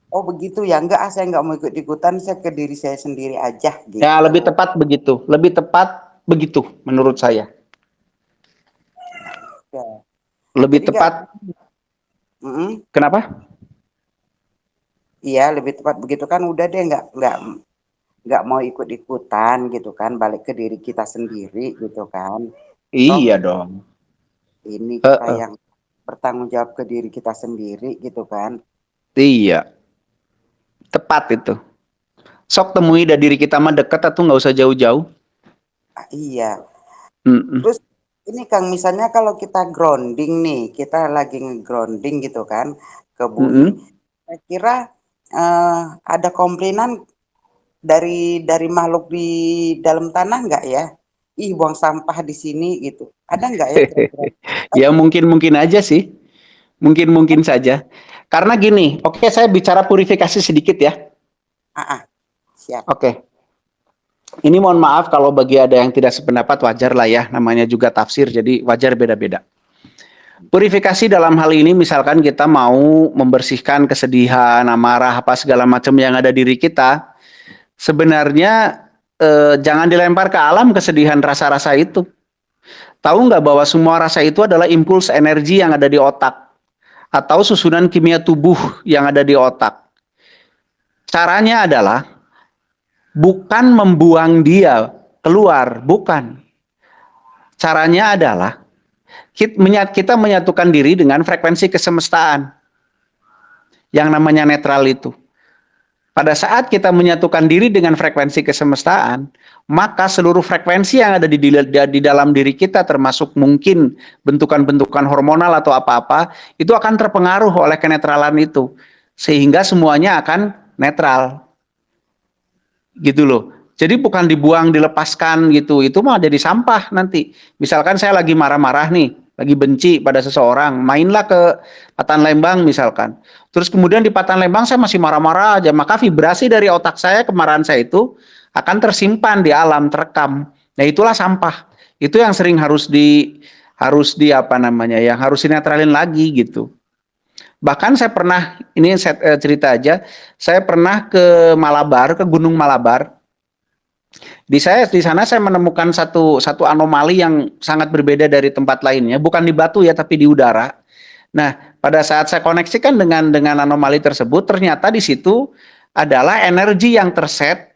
oh begitu ya. Enggak, saya enggak mau ikut-ikutan, saya ke diri saya sendiri aja Ya gitu. lebih tepat begitu, lebih tepat begitu menurut saya. Ya. Lebih Jadi enggak, tepat. Kenapa? iya lebih tepat begitu kan udah deh enggak mau ikut-ikutan gitu kan, balik ke diri kita sendiri gitu kan. Toh Iya dong. ini kita yang bertanggung jawab ke diri kita sendiri gitu kan. Iya, tepat itu. Sok temui dari diri kita mah deket atau nggak usah jauh-jauh. Iya. Terus ini Kang, misalnya kalau kita grounding nih, kita lagi nge-grounding gitu kan ke bumi. Saya kira ada komplainan dari makhluk di dalam tanah nggak ya? Ih, buang sampah di sini gitu. Ada nggak ya kira-kira? Ya mungkin aja sih. Mungkin saja. Karena gini, oke saya bicara purifikasi sedikit ya. Siap. Oke. Ini mohon maaf kalau bagi ada yang tidak sependapat wajar lah ya. Namanya juga tafsir jadi wajar beda-beda. Purifikasi dalam hal ini misalkan kita mau membersihkan kesedihan, amarah, apa segala macam yang ada diri kita, sebenarnya jangan dilempar ke alam kesedihan rasa-rasa itu. Tahu nggak bahwa semua rasa itu adalah impuls energi yang ada di otak atau susunan kimia tubuh yang ada di otak. Caranya adalah bukan membuang dia keluar, bukan. Caranya adalah kita menyatukan diri dengan frekuensi kesemestaan yang namanya netral itu. Pada saat kita menyatukan diri dengan frekuensi kesemestaan, maka seluruh frekuensi yang ada di dalam diri kita, termasuk mungkin bentukan-bentukan hormonal atau apa-apa, itu akan terpengaruh oleh kenetralan itu. Sehingga semuanya akan netral. Gitu loh. Jadi bukan dibuang, dilepaskan gitu. Itu mah jadi sampah nanti. Misalkan saya lagi marah-marah nih, lagi benci pada seseorang, mainlah ke Patan Lembang misalkan. Terus kemudian di Patan Lembang saya masih marah-marah aja, maka vibrasi dari otak saya, kemarahan saya itu akan tersimpan di alam, terekam. Nah, itulah sampah. Itu yang sering harus di apa namanya, yang harus dinetralin lagi gitu. Bahkan saya pernah, ini saya cerita aja, saya pernah ke Malabar, ke Gunung Malabar. Di sana saya menemukan satu anomali yang sangat berbeda dari tempat lainnya, bukan di batu ya, tapi di udara. Nah, pada saat saya koneksikan dengan anomali tersebut, ternyata di situ adalah energi yang terset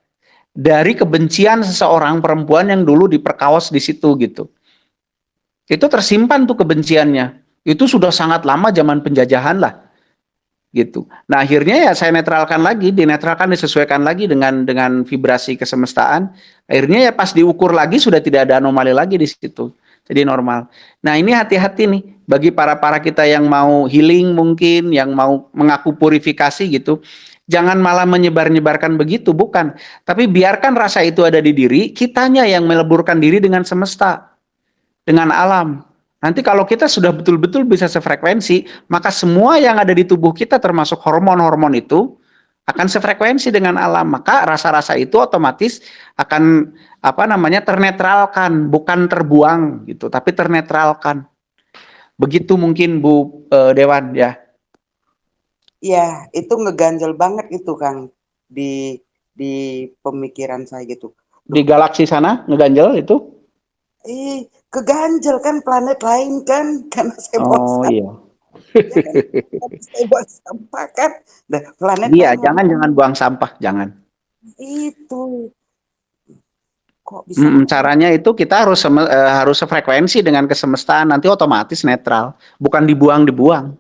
dari kebencian seseorang perempuan yang dulu diperkaos di situ gitu. Itu tersimpan tuh kebenciannya. Itu sudah sangat lama zaman penjajahan lah. Gitu. Nah, akhirnya ya saya netralkan lagi, dinetralkan, disesuaikan lagi dengan vibrasi kesemestaan. Akhirnya ya pas diukur lagi sudah tidak ada anomali lagi di situ. Jadi normal. Nah, ini hati-hati nih bagi para kita yang mau healing mungkin, yang mau mengaku purifikasi gitu. Jangan malah menyebar-nyebarkan begitu, bukan. Tapi biarkan rasa itu ada di diri, kitanya yang meleburkan diri dengan semesta, dengan alam. Nanti kalau kita sudah betul-betul bisa sefrekuensi, maka semua yang ada di tubuh kita termasuk hormon-hormon itu akan sefrekuensi dengan alam. Maka rasa-rasa itu otomatis akan apa namanya ternetralkan, bukan terbuang gitu, tapi ternetralkan. Begitu mungkin Bu Dewan ya. Ya, itu ngeganjel banget itu Kang di pemikiran saya gitu. Di galaksi sana ngeganjel itu? Keganjel kan planet lain kan karena saya buang Oh sampah. iya. Saya buang sampah kan. Nah, planet Iya, lain jangan buang sampah, jangan. itu. Kok bisa Caranya itu kita harus sefrekuensi dengan kesemestaan, nanti otomatis netral, bukan dibuang-dibuang.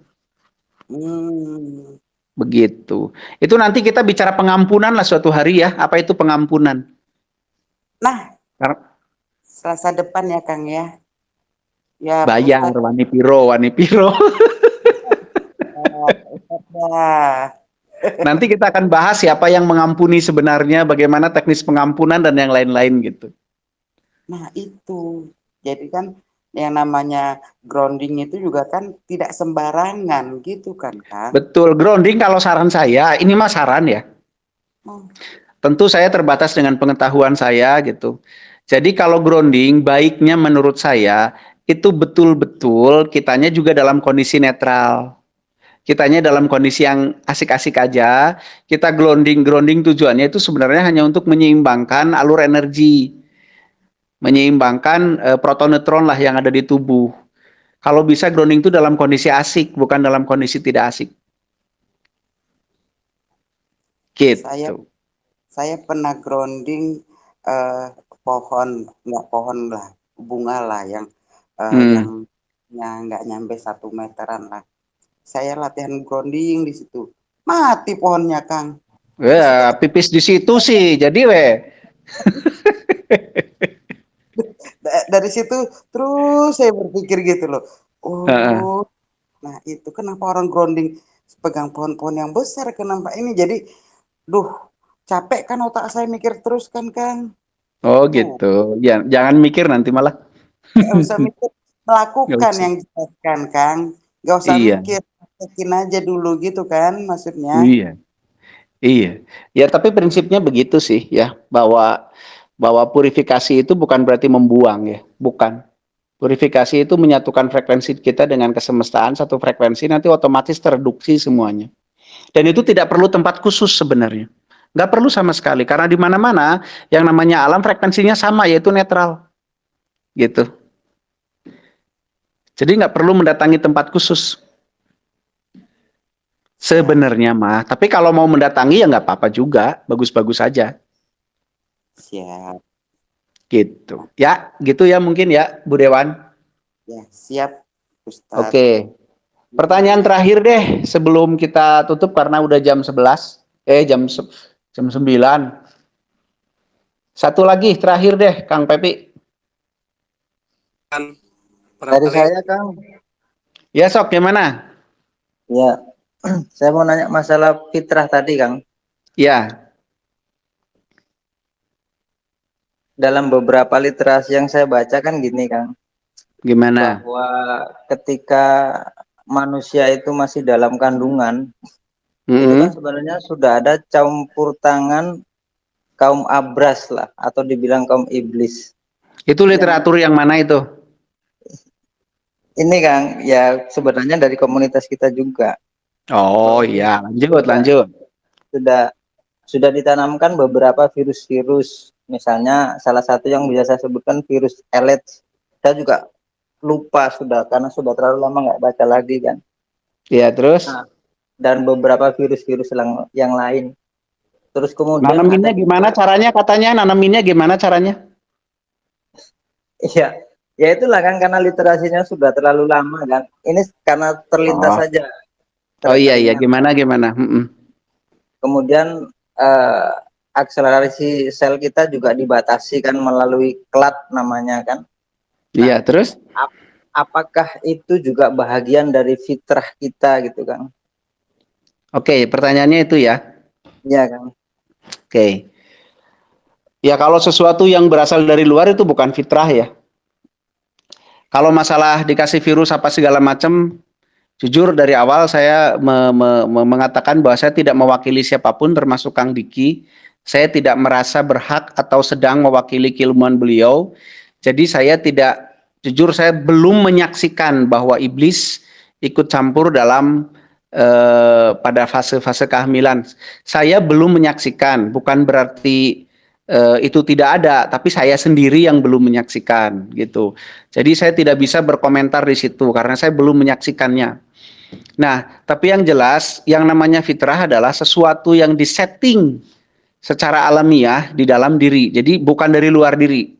Begitu. Itu nanti kita bicara pengampunan lah suatu hari ya. Apa itu pengampunan? Nah, Selasa depan ya Kang ya. Ya bayar wani piro. Nanti kita akan bahas siapa yang mengampuni sebenarnya, bagaimana teknis pengampunan dan yang lain-lain gitu. Nah itu, jadi kan yang namanya grounding itu juga kan tidak sembarangan gitu kan Kang. Betul, grounding kalau saran saya, ini mah saran ya. Tentu saya terbatas dengan pengetahuan saya gitu. Jadi kalau grounding baiknya menurut saya itu betul-betul kitanya juga dalam kondisi netral. Kitanya dalam kondisi yang asik-asik aja. Kita grounding tujuannya itu sebenarnya hanya untuk menyeimbangkan alur energi. Menyeimbangkan proton neutron lah yang ada di tubuh. Kalau bisa grounding itu dalam kondisi asik, bukan dalam kondisi tidak asik. Gitu. Saya pernah grounding pohon, nggak pohon lah, bunga lah yang nggak nyampe 1 meteran lah. Saya latihan grounding di situ, mati pohonnya Kang. Ya, pipis di situ sih, jadi Dari situ terus saya berpikir gitu loh. Nah itu kenapa orang grounding pegang pohon-pohon yang besar, kenapa ini jadi, capek kan otak saya mikir terus kan Kang. Oh gitu, ya, jangan mikir nanti malah. Gak usah mikir, melakukan yang jelas kan Kang. Gak usah mikir, yakin aja dulu gitu kan maksudnya. Iya. Ya tapi prinsipnya begitu sih ya, bahwa purifikasi itu bukan berarti membuang ya, bukan. Purifikasi itu menyatukan frekuensi kita dengan kesemestaan, satu frekuensi, nanti otomatis tereduksi semuanya. Dan itu tidak perlu tempat khusus sebenarnya. Nggak perlu sama sekali, karena di mana-mana yang namanya alam frekuensinya sama, yaitu netral. Gitu. Jadi nggak perlu mendatangi tempat khusus. Sebenarnya mah, tapi kalau mau mendatangi ya nggak apa-apa juga, bagus-bagus saja. Siap. Gitu. Ya, gitu ya mungkin ya, Bu Dewan. Ya, siap, Ustadz. Oke. Pertanyaan terakhir deh sebelum kita tutup karena udah jam 11. Jam 9. Satu lagi terakhir deh, Kang Pepi. Dari saya, Kang. Ya, Sok, gimana? Ya, saya mau nanya masalah fitrah tadi, Kang. Ya. Dalam beberapa literasi yang saya baca kan gini, Kang. Gimana? Bahwa ketika manusia itu masih dalam kandungan, itu kan sebenarnya sudah ada campur tangan kaum abras lah, atau dibilang kaum iblis. Itu literatur yang mana itu? Ini, Kang, ya sebenarnya dari komunitas kita juga. Oh iya, lanjut. Sudah ditanamkan beberapa virus-virus. Misalnya salah satu yang bisa saya sebutkan virus elet. Saya juga lupa sudah karena sudah terlalu lama nggak baca lagi kan. Iya, terus? Nah, dan beberapa virus-virus yang lain. Terus kemudian nanaminnya gimana caranya katanya? Nanaminnya gimana caranya? Iya, ya itulah kan karena literasinya sudah terlalu lama kan. Ini karena terlintas saja. Oh iya, gimana? Kemudian akselerasi sel kita juga dibatasi kan melalui klat namanya kan. Iya, terus? Apakah itu juga bahagian dari fitrah kita gitu kan? Oke, pertanyaannya itu ya. Iya kan. Oke. Ya kalau sesuatu yang berasal dari luar itu bukan fitrah ya. Kalau masalah dikasih virus apa segala macam, jujur dari awal saya mengatakan bahwa saya tidak mewakili siapapun termasuk Kang Diki. Saya tidak merasa berhak atau sedang mewakili keilmuan beliau. Jadi saya tidak, jujur saya belum menyaksikan bahwa iblis ikut campur dalam pada fase-fase kehamilan. Saya belum menyaksikan, bukan berarti itu tidak ada, tapi saya sendiri yang belum menyaksikan gitu. Jadi saya tidak bisa berkomentar di situ karena saya belum menyaksikannya. Nah, tapi yang jelas yang namanya fitrah adalah sesuatu yang disetting secara alamiah di dalam diri. Jadi bukan dari luar diri.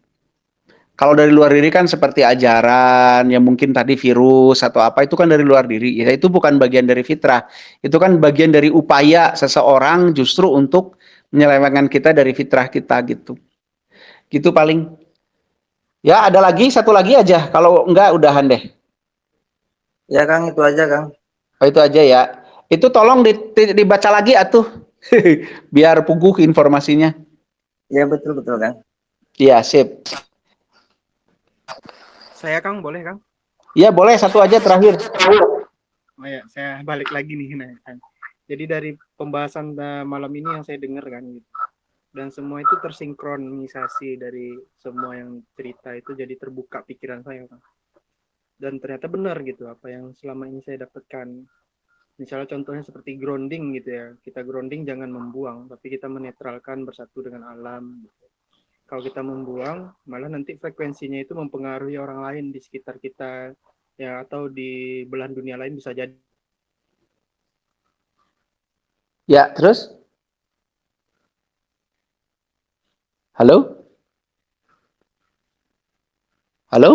Kalau dari luar diri kan seperti ajaran, yang mungkin tadi virus atau apa itu kan dari luar diri. Ya itu bukan bagian dari fitrah. Itu kan bagian dari upaya seseorang justru untuk menyelewengkan kita dari fitrah kita gitu. Gitu paling. Ya ada lagi, satu lagi aja. Kalau enggak udahan deh. Ya Kang, itu aja Kang. Oh itu aja ya. Itu tolong dibaca lagi atuh. Biar puguh informasinya. Ya betul Kang. Iya, sip. Saya Kang, boleh Kang? Iya boleh, satu aja terakhir. Oh ya, saya balik lagi nih Kang. Jadi dari pembahasan malam ini yang saya dengar kan gitu. Dan semua itu tersinkronisasi dari semua yang cerita itu jadi terbuka pikiran saya Kang. Dan ternyata benar gitu apa yang selama ini saya dapatkan. Misalnya contohnya seperti grounding gitu ya. Kita grounding jangan membuang, tapi kita menetralkan bersatu dengan alam. Kalau kita membuang, malah nanti frekuensinya itu mempengaruhi orang lain di sekitar kita ya atau di belahan dunia lain bisa jadi. Ya, terus? Halo? Halo?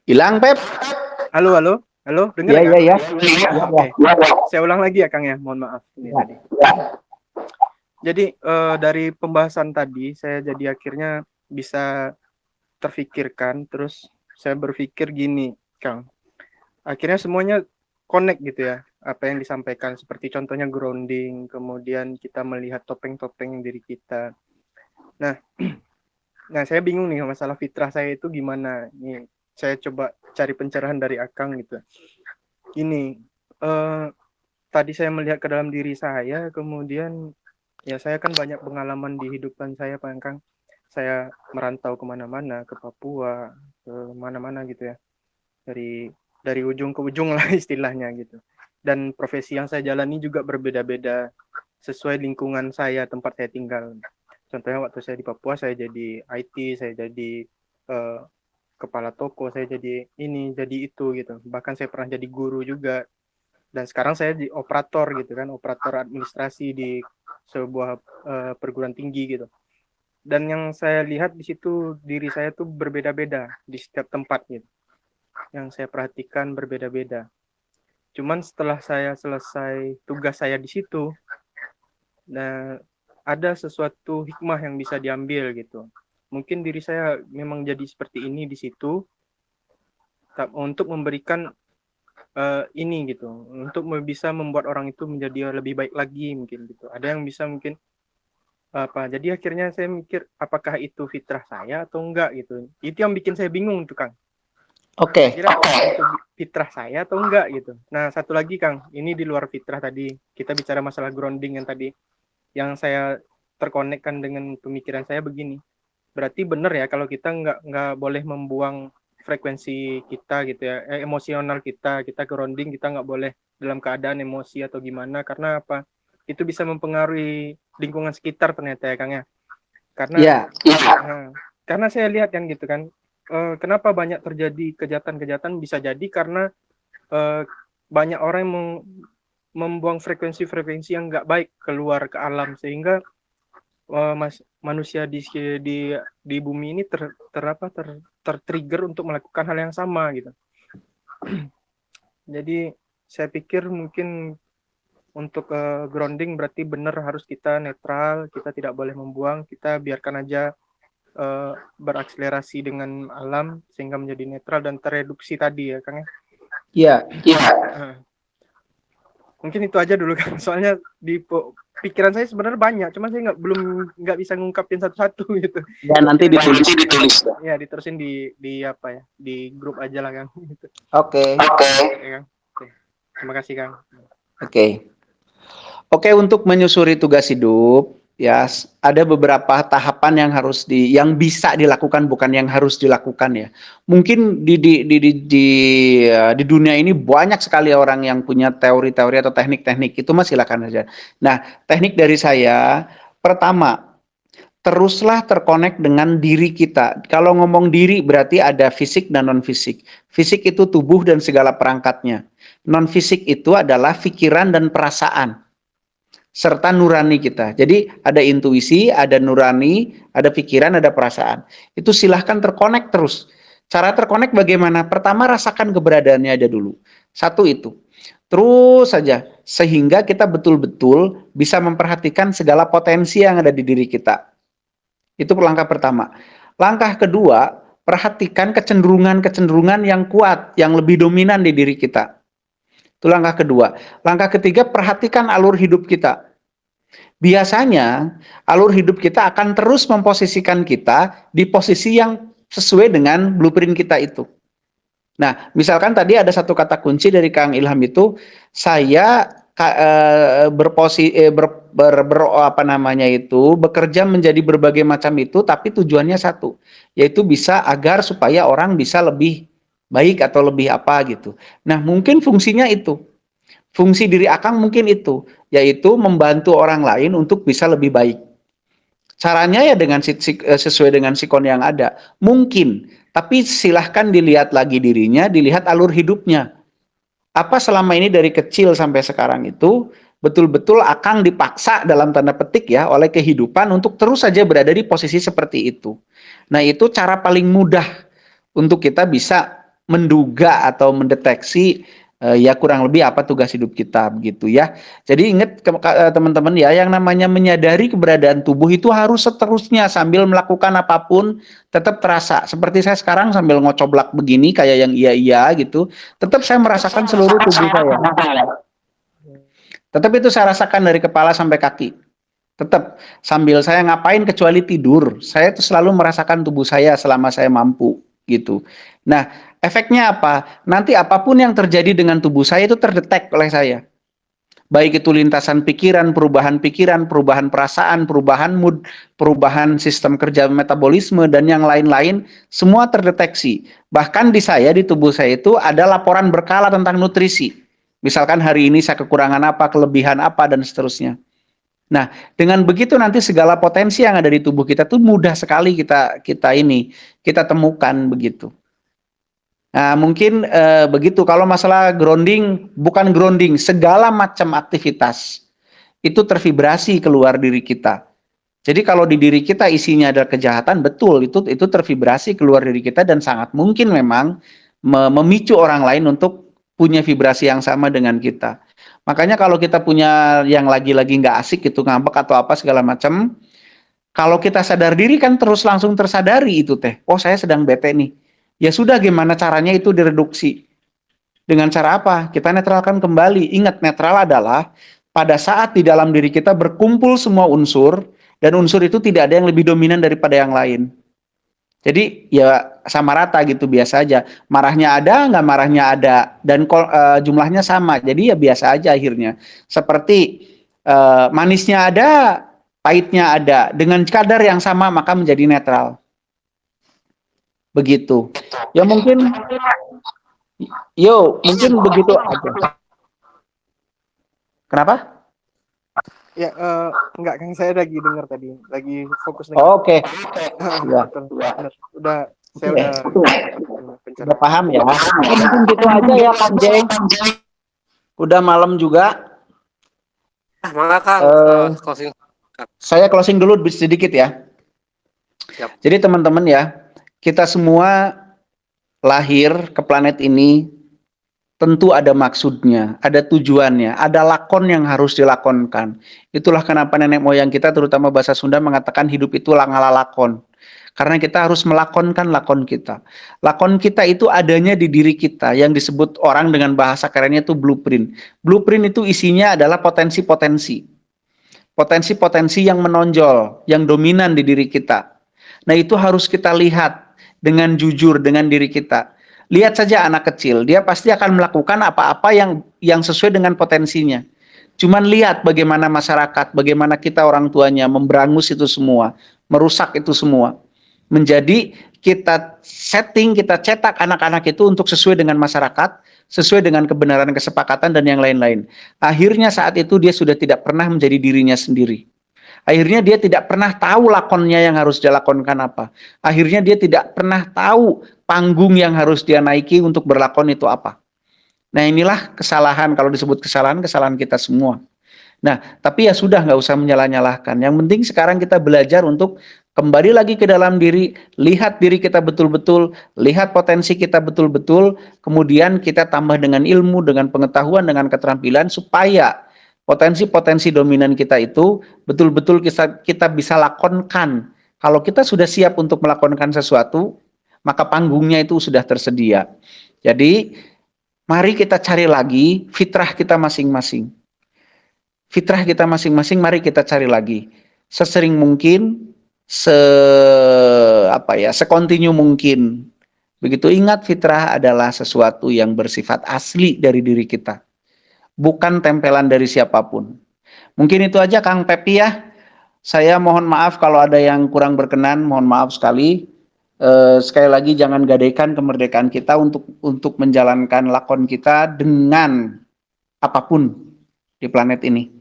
Hilang, Pep? Halo? Dengar ya, Kang? Ya. Oke. Saya ulang lagi ya Kang ya, mohon maaf ini tadi. Jadi dari pembahasan tadi saya jadi akhirnya bisa terfikirkan, terus saya berpikir gini Kang, akhirnya semuanya connect gitu ya, apa yang disampaikan seperti contohnya grounding, kemudian kita melihat topeng-topeng diri kita. Nah, saya bingung nih masalah fitrah saya itu gimana. Nih, saya coba cari pencerahan dari Akang gitu. Ini tadi saya melihat ke dalam diri saya, kemudian ya saya kan banyak pengalaman di hidupan saya Pak Kang. saya merantau kemana-mana, ke Papua, ke mana-mana gitu ya, dari ujung ke ujung lah istilahnya gitu. Dan profesi yang saya jalani juga berbeda-beda sesuai lingkungan saya, tempat saya tinggal. Contohnya waktu saya di Papua, saya jadi IT, saya jadi kepala toko, saya jadi ini, jadi itu gitu. Bahkan saya pernah jadi guru juga. Dan sekarang saya di operator gitu kan, operator administrasi di sebuah perguruan tinggi gitu. Dan yang saya lihat di situ, diri saya tuh berbeda-beda di setiap tempat gitu. Yang saya perhatikan berbeda-beda. Cuman setelah saya selesai tugas saya di situ, nah ada sesuatu hikmah yang bisa diambil gitu. Mungkin diri saya memang jadi seperti ini di situ untuk memberikan ini gitu, untuk bisa membuat orang itu menjadi lebih baik lagi mungkin gitu. Ada yang bisa mungkin apa, jadi akhirnya saya mikir apakah itu fitrah saya atau enggak gitu. Itu yang bikin saya bingung tuh Kang. Oke. Kira itu fitrah saya atau enggak gitu. Nah satu lagi Kang, ini di luar fitrah tadi, kita bicara masalah grounding yang tadi, yang saya terkonekkan dengan pemikiran saya begini. Berarti benar ya kalau kita nggak boleh membuang frekuensi kita gitu ya, emosional kita grounding, kita nggak boleh dalam keadaan emosi atau gimana, karena apa, itu bisa mempengaruhi lingkungan sekitar ternyata ya Kang ya, karena karena saya lihat yang gitu kan, kenapa banyak terjadi kejahatan-kejahatan, bisa jadi karena banyak orang yang membuang frekuensi-frekuensi yang nggak baik keluar ke alam, sehingga manusia di bumi ini tertrigger untuk melakukan hal yang sama gitu. Jadi saya pikir mungkin untuk grounding berarti benar harus kita netral, kita tidak boleh membuang, kita biarkan aja berakselerasi dengan alam sehingga menjadi netral dan tereduksi tadi ya Kang ya. Iya. Mungkin itu aja dulu Kang, soalnya di pikiran saya sebenarnya banyak, cuma saya nggak bisa ngungkapin satu-satu gitu. Dan nanti ditulis. Ya diterusin di apa ya, di grup aja lah Kang. Gitu. Oke. Ya, Kang. Oke. Terima kasih Kang. Oke, untuk menyusuri tugas hidup, ya ada beberapa tahapan yang bisa dilakukan, bukan yang harus dilakukan ya. Mungkin di dunia ini banyak sekali orang yang punya teori-teori atau teknik-teknik, itu mah silakan aja. Nah, teknik dari saya, pertama, teruslah terkonek dengan diri kita. Kalau ngomong diri berarti ada fisik dan non-fisik. Fisik itu tubuh dan segala perangkatnya. Non-fisik itu adalah pikiran dan perasaan serta nurani kita. Jadi ada intuisi, ada nurani, ada pikiran, ada perasaan. Itu silahkan terkonek terus. Cara terkonek bagaimana? Pertama rasakan keberadaannya aja dulu. Satu itu. Terus saja sehingga kita betul-betul bisa memperhatikan segala potensi yang ada di diri kita. Itu langkah pertama. Langkah kedua, perhatikan kecenderungan-kecenderungan yang kuat, yang lebih dominan di diri kita. Itu langkah kedua. Langkah ketiga, perhatikan alur hidup kita. Biasanya, alur hidup kita akan terus memposisikan kita di posisi yang sesuai dengan blueprint kita itu. Nah, misalkan tadi ada satu kata kunci dari Kang Ilham itu, saya bekerja menjadi berbagai macam itu, tapi tujuannya satu, yaitu bisa agar supaya orang bisa lebih baik atau lebih apa gitu. Nah, mungkin fungsinya itu. Fungsi diri Akang mungkin itu, yaitu membantu orang lain untuk bisa lebih baik. Caranya ya dengan sesuai dengan sikon yang ada. Mungkin, tapi silahkan dilihat lagi dirinya, dilihat alur hidupnya. Apa selama ini dari kecil sampai sekarang itu betul-betul Akang dipaksa dalam tanda petik ya oleh kehidupan untuk terus saja berada di posisi seperti itu. Nah, itu cara paling mudah untuk kita bisa menduga atau mendeteksi ya kurang lebih apa tugas hidup kita begitu ya. Jadi ingat teman-teman ya, yang namanya menyadari keberadaan tubuh itu harus seterusnya sambil melakukan apapun tetap terasa. Seperti saya sekarang sambil ngocoblak begini kayak yang iya gitu, tetap saya merasakan seluruh tubuh saya. Tetap itu saya rasakan dari kepala sampai kaki. Tetap sambil saya ngapain kecuali tidur, saya itu selalu merasakan tubuh saya selama saya mampu gitu. Nah, efeknya apa? Nanti apapun yang terjadi dengan tubuh saya itu terdetek oleh saya. baik itu lintasan pikiran, perubahan perasaan, perubahan mood, perubahan sistem kerja metabolisme, dan yang lain-lain, semua terdeteksi. Bahkan di tubuh saya itu ada laporan berkala tentang nutrisi. Misalkan hari ini saya kekurangan apa, kelebihan apa, dan seterusnya. Nah, dengan begitu nanti segala potensi yang ada di tubuh kita tuh mudah sekali kita temukan begitu. Nah, mungkin begitu. Kalau masalah grounding, bukan grounding, segala macam aktivitas itu tervibrasi keluar diri kita. Jadi kalau di diri kita isinya ada kejahatan, betul itu tervibrasi keluar diri kita dan sangat mungkin memang memicu orang lain untuk punya vibrasi yang sama dengan kita. Makanya kalau kita punya yang lagi-lagi nggak asik gitu, ngambek atau apa segala macam, kalau kita sadar diri kan terus langsung tersadari itu teh. Oh, saya sedang bete nih. Ya sudah, gimana caranya itu direduksi? Dengan cara apa? Kita netralkan kembali. Ingat, netral adalah pada saat di dalam diri kita berkumpul semua unsur, dan unsur itu tidak ada yang lebih dominan daripada yang lain. Jadi ya sama rata gitu, biasa aja. Marahnya ada, nggak marahnya ada, dan jumlahnya sama. Jadi ya biasa aja akhirnya. Seperti manisnya ada, pahitnya ada. Dengan kadar yang sama maka menjadi netral. Begitu. Ya mungkin, mungkin begitu aja. Kenapa? Ya, enggak, Kang, saya lagi dengar tadi, lagi fokus Oh, dengar. oke. Ya. Betul, benar. Saya Oke. udah Udah paham ya. Mungkin gitu aja ya, Kang Jeng. Udah malam juga. Mangga Kang, closing. Saya closing dulu sedikit ya. Siap. Jadi teman-teman ya, kita semua lahir ke planet ini tentu ada maksudnya, ada tujuannya, ada lakon yang harus dilakonkan. Itulah kenapa nenek moyang kita, terutama bahasa Sunda, mengatakan hidup itu langala lakon. Karena kita harus melakonkan lakon kita. Lakon kita itu adanya di diri kita, yang disebut orang dengan bahasa kerennya itu blueprint. Blueprint itu isinya adalah potensi-potensi. Potensi-potensi yang menonjol, yang dominan di diri kita. Nah, itu harus kita lihat dengan jujur dengan diri kita. Lihat saja anak kecil, dia pasti akan melakukan apa-apa yang sesuai dengan potensinya. Cuman lihat bagaimana masyarakat, bagaimana kita orang tuanya memberangus itu semua, merusak itu semua. Menjadi kita setting, kita cetak anak-anak itu untuk sesuai dengan masyarakat, sesuai dengan kebenaran, kesepakatan, dan yang lain-lain. Akhirnya saat itu dia sudah tidak pernah menjadi dirinya sendiri. Akhirnya dia tidak pernah tahu lakonnya yang harus dia lakonkan apa. Akhirnya dia tidak pernah tahu panggung yang harus dia naiki untuk berlakon itu apa. Nah, inilah kesalahan, kalau disebut kesalahan kita semua. Nah, tapi ya sudah, nggak usah menyalah-nyalahkan. Yang penting sekarang kita belajar untuk kembali lagi ke dalam diri, lihat diri kita betul-betul, lihat potensi kita betul-betul, kemudian kita tambah dengan ilmu, dengan pengetahuan, dengan keterampilan, supaya potensi-potensi dominan kita itu betul-betul kita bisa lakonkan. Kalau kita sudah siap untuk melakonkan sesuatu, maka panggungnya itu sudah tersedia. Jadi, mari kita cari lagi fitrah kita masing-masing. Fitrah kita masing-masing, mari kita cari lagi. Sesering mungkin, sekontinu mungkin. Begitu, ingat, fitrah adalah sesuatu yang bersifat asli dari diri kita. Bukan tempelan dari siapapun. Mungkin itu aja Kang Pepi ya. Saya mohon maaf kalau ada yang kurang berkenan, mohon maaf sekali. Sekali lagi jangan gadaikan kemerdekaan kita untuk menjalankan lakon kita dengan apapun di planet ini.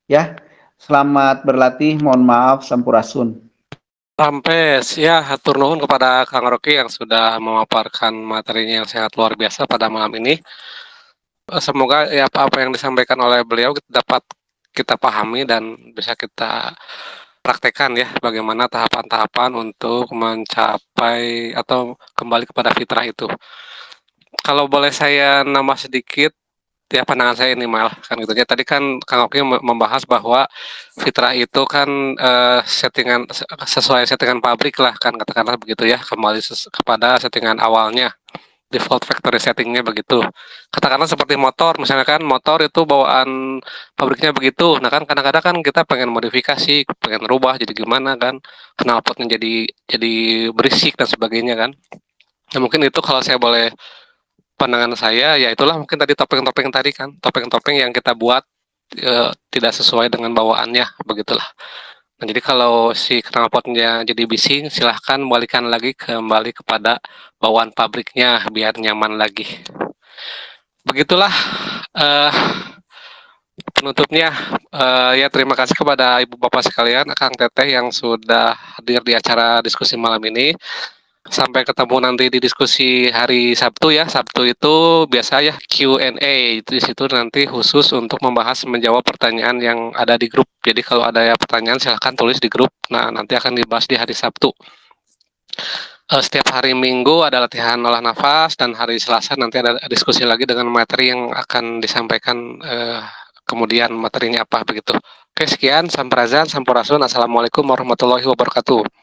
Ya, selamat berlatih, mohon maaf, sampurasun. Sampai ya, hatur nuhun kepada Kang Rocky yang sudah memaparkan materinya yang sangat luar biasa pada malam ini. Semoga ya apa yang disampaikan oleh beliau dapat kita pahami dan bisa kita praktekkan ya, bagaimana tahapan-tahapan untuk mencapai atau kembali kepada fitrah itu. Kalau boleh saya nambah sedikit ya, pandangan saya ini malah kan gitu ya. Tadi kan Kang Oki membahas bahwa fitrah itu kan settingan sesuai settingan pabrik lah kan, katakanlah begitu ya, kembali kepada settingan awalnya, default factory settingnya begitu. Katakanlah seperti motor, misalnya kan motor itu bawaan pabriknya begitu. Nah kan kadang-kadang kan kita pengen modifikasi, pengen rubah jadi gimana kan, knalpotnya jadi berisik dan sebagainya kan. Nah mungkin itu kalau saya boleh pandangan saya, ya itulah mungkin tadi topeng-topeng tadi kan, topeng-topeng yang kita buat tidak sesuai dengan bawaannya, begitulah. Nah, jadi kalau si knalpotnya jadi bising, silahkan balikan lagi kembali kepada bawaan pabriknya biar nyaman lagi. Begitulah penutupnya. Ya, terima kasih kepada Ibu Bapak sekalian, Kang Teteh yang sudah hadir di acara diskusi malam ini. Sampai ketemu nanti di diskusi hari Sabtu ya. Sabtu itu biasa ya Q&A. Di situ nanti khusus untuk membahas menjawab pertanyaan yang ada di grup. Jadi kalau ada pertanyaan silahkan tulis di grup. Nah, nanti akan dibahas di hari Sabtu. Setiap hari Minggu ada latihan olah nafas, dan hari Selasa nanti ada diskusi lagi dengan materi yang akan disampaikan, kemudian materinya apa begitu. Oke, sekian. Sampurasun. Assalamualaikum warahmatullahi wabarakatuh.